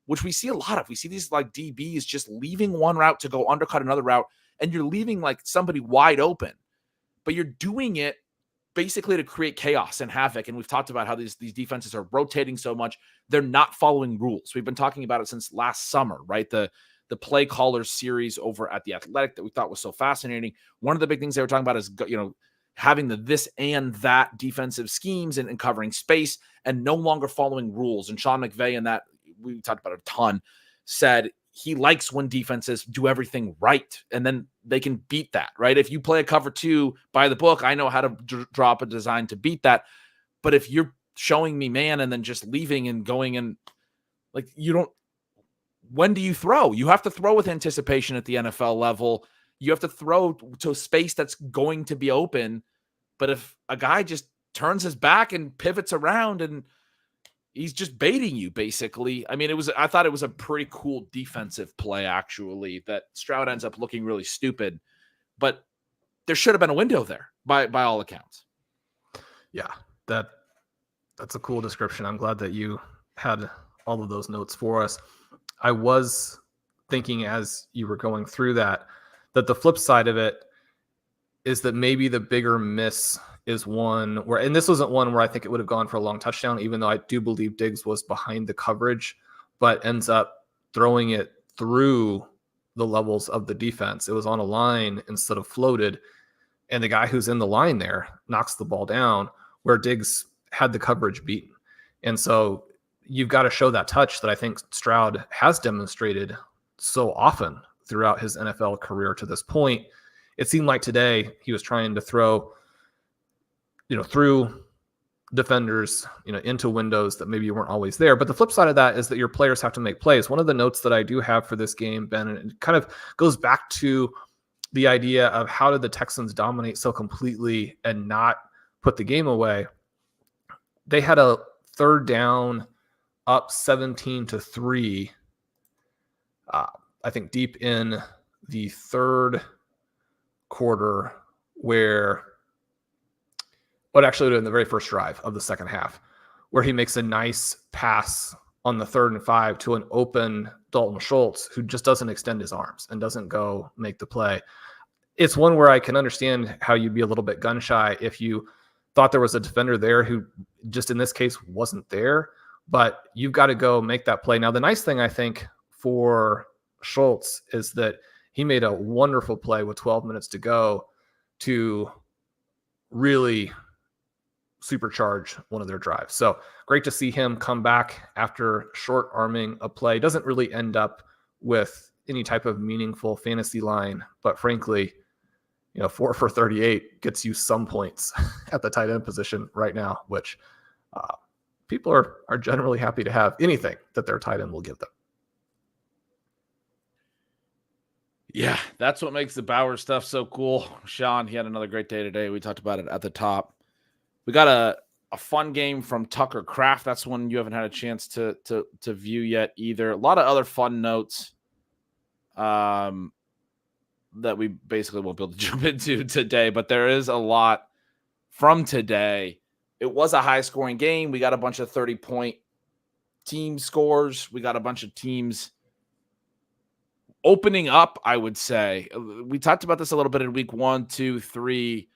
which we see a lot of. We see these like DBs just leaving one route to go undercut another route, and you're leaving like somebody wide open, but you're doing it basically to create chaos and havoc. And we've talked about how these defenses are rotating so much. They're not following rules. We've been talking about it since last summer, right? The play callers series over at The Athletic that we thought was so fascinating. One of the big things they were talking about is, having the this and that defensive schemes and covering space and no longer following rules. And Sean McVay, and that we talked about a ton, said he likes when defenses do everything right, and then they can beat that, right? If you play a cover 2 by the book, I know how to draw up a design to beat that. But if you're showing me man and then just leaving and going, and like, when do you throw? You have to throw with anticipation at the NFL level. You have to throw to a space that's going to be open. But if a guy just turns his back and pivots around and he's just baiting you, basically. I mean, I thought it was a pretty cool defensive play, actually, that Stroud ends up looking really stupid, but there should have been a window there by all accounts. Yeah, that's a cool description. I'm glad that you had all of those notes for us. I was thinking as you were going through that the flip side of it is that maybe the bigger miss is one where, and this wasn't one where I think it would have gone for a long touchdown, even though I do believe Diggs was behind the coverage, but ends up throwing it through the levels of the defense. It was on a line instead of floated, and the guy who's in the line there knocks the ball down where Diggs had the coverage beaten. And so you've got to show that touch that I think Stroud has demonstrated so often throughout his NFL career to this point. It seemed like today he was trying to throw, through defenders, into windows that maybe weren't always there. But the flip side of that is that your players have to make plays. One of the notes that I do have for this game, Ben, and it kind of goes back to the idea of how did the Texans dominate so completely and not put the game away. They had a third down up 17-3, I think deep in the third quarter, actually in the very first drive of the second half, where he makes a nice pass on the 3rd and 5 to an open Dalton Schultz, who just doesn't extend his arms and doesn't go make the play. It's one where I can understand how you'd be a little bit gun shy if you thought there was a defender there who just in this case wasn't there, but you've got to go make that play. Now, the nice thing I think for Schultz is that he made a wonderful play with 12 minutes to go to really supercharge one of their drives. So great to see him come back after short arming a play. Doesn't really end up with any type of meaningful fantasy line, but frankly, 4 for 38 gets you some points at the tight end position right now, which people are generally happy to have anything that their tight end will give them. Yeah, that's what makes the Bauer stuff so cool. Sean, he had another great day today. We talked about it at the top. We got a fun game from Tucker Kraft. That's one you haven't had a chance to view yet either. A lot of other fun notes that we basically won't be able to jump into today, but there is a lot from today. It was a high-scoring game. We got a bunch of 30-point team scores. We got a bunch of teams opening up, I would say. We talked about this a little bit in week 1, 2, 3.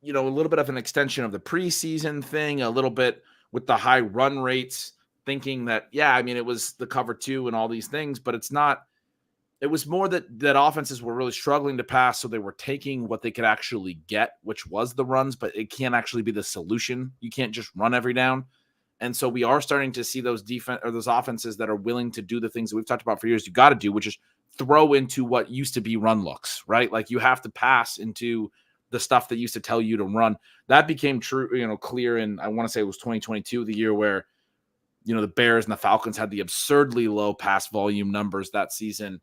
A little bit of an extension of the preseason thing, a little bit with the high run rates, thinking that, it was the cover 2 and all these things, but it's not. It was more that offenses were really struggling to pass, so they were taking what they could actually get, which was the runs, but it can't actually be the solution. You can't just run every down. And so we are starting to see those those offenses that are willing to do the things that we've talked about for years you got to do, which is throw into what used to be run looks, right? Like you have to pass into the stuff that used to tell you to run. That became true, clear in, I want to say it was 2022, the year where, the Bears and the Falcons had the absurdly low pass volume numbers that season.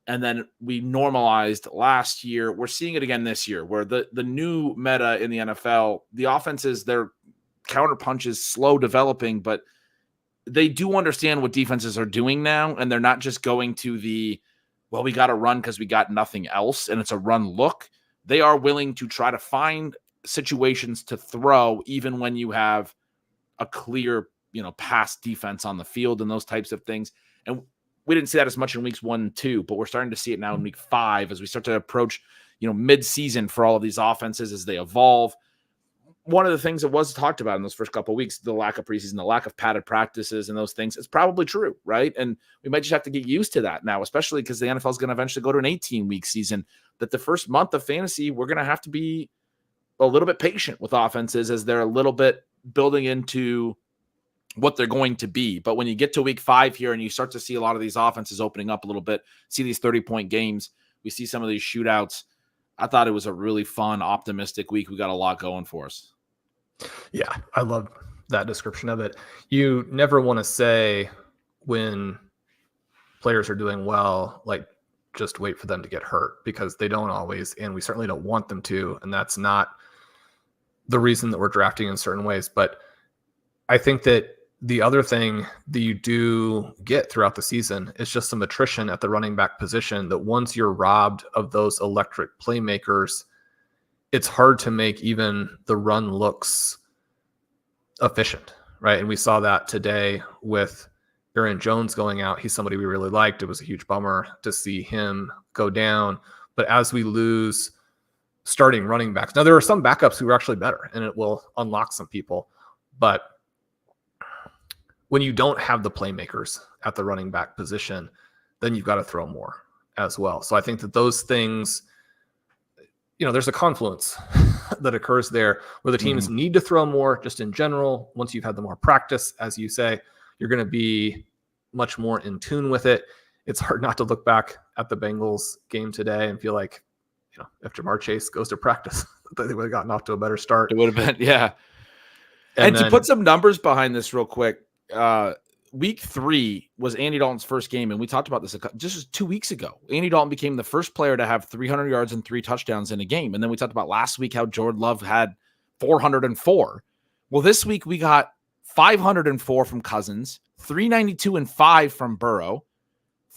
And then we normalized last year. We're seeing it again this year, where the new meta in the NFL, the offenses, their counter punch is slow developing, but they do understand what defenses are doing now. And they're not just going to we got to run because we got nothing else. And it's a run look. they are willing to try to find situations to throw, even when you have a clear, pass defense on the field and those types of things. And we didn't see that as much in weeks 1 and 2, but we're starting to see it now in week 5 as we start to approach, mid-season for all of these offenses as they evolve. One of the things that was talked about in those first couple of weeks, the lack of preseason, the lack of padded practices and those things, it's probably true, right? And we might just have to get used to that now, especially because the NFL is going to eventually go to an 18-week season, that the first month of fantasy, we're going to have to be a little bit patient with offenses as they're a little bit building into what they're going to be. But when you get to week 5 here and you start to see a lot of these offenses opening up a little bit, see these 30-point games, we see some of these shootouts. I thought it was a really fun, optimistic week. We got a lot going for us. Yeah, I love that description of it. You never want to say when players are doing well, like, just wait for them to get hurt, because they don't always, and we certainly don't want them to. And that's not the reason that we're drafting in certain ways. But I think that the other thing that you do get throughout the season is just some attrition at the running back position, that once you're robbed of those electric playmakers, it's hard to make even the run looks efficient, right? And we saw that today with Aaron Jones going out. He's somebody we really liked. It was a huge bummer to see him go down. But as we lose starting running backs, now there are some backups who are actually better, and it will unlock some people. But when you don't have the playmakers at the running back position, then you've got to throw more as well. So I think that those things, there's a confluence that occurs there where the teams need to throw more just in general. Once you've had the more practice, as you say, you're going to be much more in tune with it. It's hard not to look back at the Bengals game today and feel like, if Jamar Chase goes to practice, they would have gotten off to a better start. It would have been, yeah. And to put some numbers behind this real quick, week 3 was Andy Dalton's first game, and we talked about this just 2 weeks ago. Andy Dalton became the first player to have 300 yards and 3 touchdowns in a game. And then we talked about last week how Jordan Love had 404. Well, this week we got 504 from Cousins, 392 and 5 from Burrow,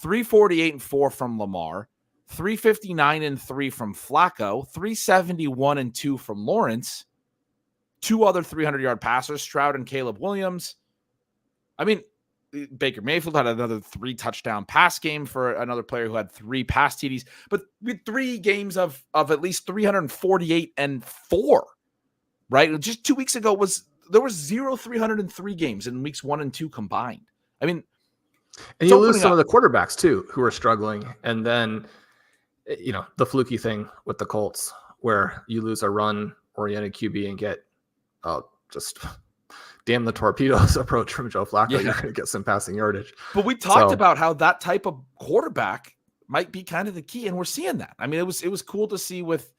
348 and 4 from Lamar, 359 and 3 from Flacco, 371 and 2 from Lawrence, 2 other 300-yard passers, Stroud and Caleb Williams. I mean, Baker Mayfield had another 3-touchdown pass game for another player who had 3 pass TDs, but we had 3 games of at least 348 and 4, right? Just 2 weeks ago there was 303 games in weeks 1 and 2 combined. I mean, and you lose some of the quarterbacks too, who are struggling. And then, the fluky thing with the Colts, where you lose a run-oriented QB and get just damn the torpedoes approach from Joe Flacco. Yeah. You're going to get some passing yardage. But we talked about how that type of quarterback might be kind of the key, and we're seeing that. I mean, it was cool to see with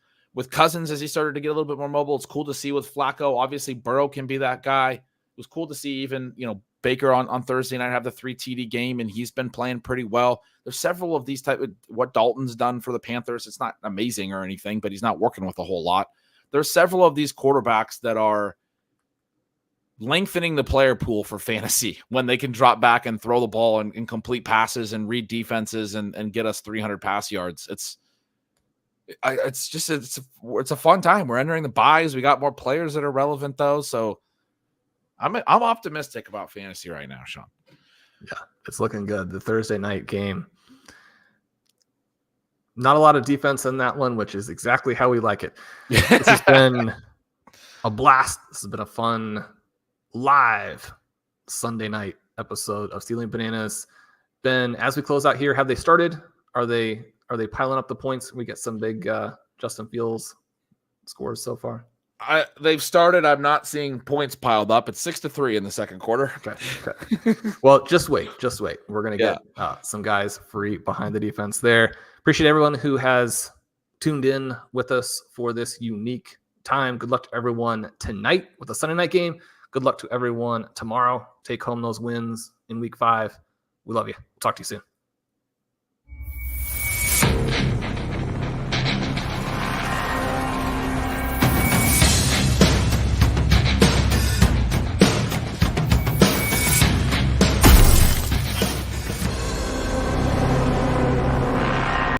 Cousins as he started to get a little bit more mobile. It's cool to see with Flacco. Obviously, Burrow can be that guy. It was cool to see even, Baker on Thursday night have the 3 TD game, and he's been playing pretty well. There's several of these type of what Dalton's done for the Panthers. It's not amazing or anything, but he's not working with a whole lot. There's several of these quarterbacks that are lengthening the player pool for fantasy when they can drop back and throw the ball and complete passes and read defenses and get us 300 pass yards. It's a fun time. We're entering the buys. We got more players that are relevant though. So I'm optimistic about fantasy right now, Sean. Yeah, it's looking good. The Thursday night game. Not a lot of defense in that one, which is exactly how we like it. This has been a blast. This has been a fun live Sunday night episode of Stealing Bananas. Ben, as we close out here, have they started? Are they piling up the points? We get some big Justin Fields scores so far. They've started. I'm not seeing points piled up. It's 6-3 in the second quarter. Okay. Well, just wait. We're gonna get some guys free behind the defense there. Appreciate everyone who has tuned in with us for this unique time. Good luck to everyone tonight with the Sunday night game. Good luck to everyone tomorrow. Take home those wins in week 5. We love you. Talk to you soon.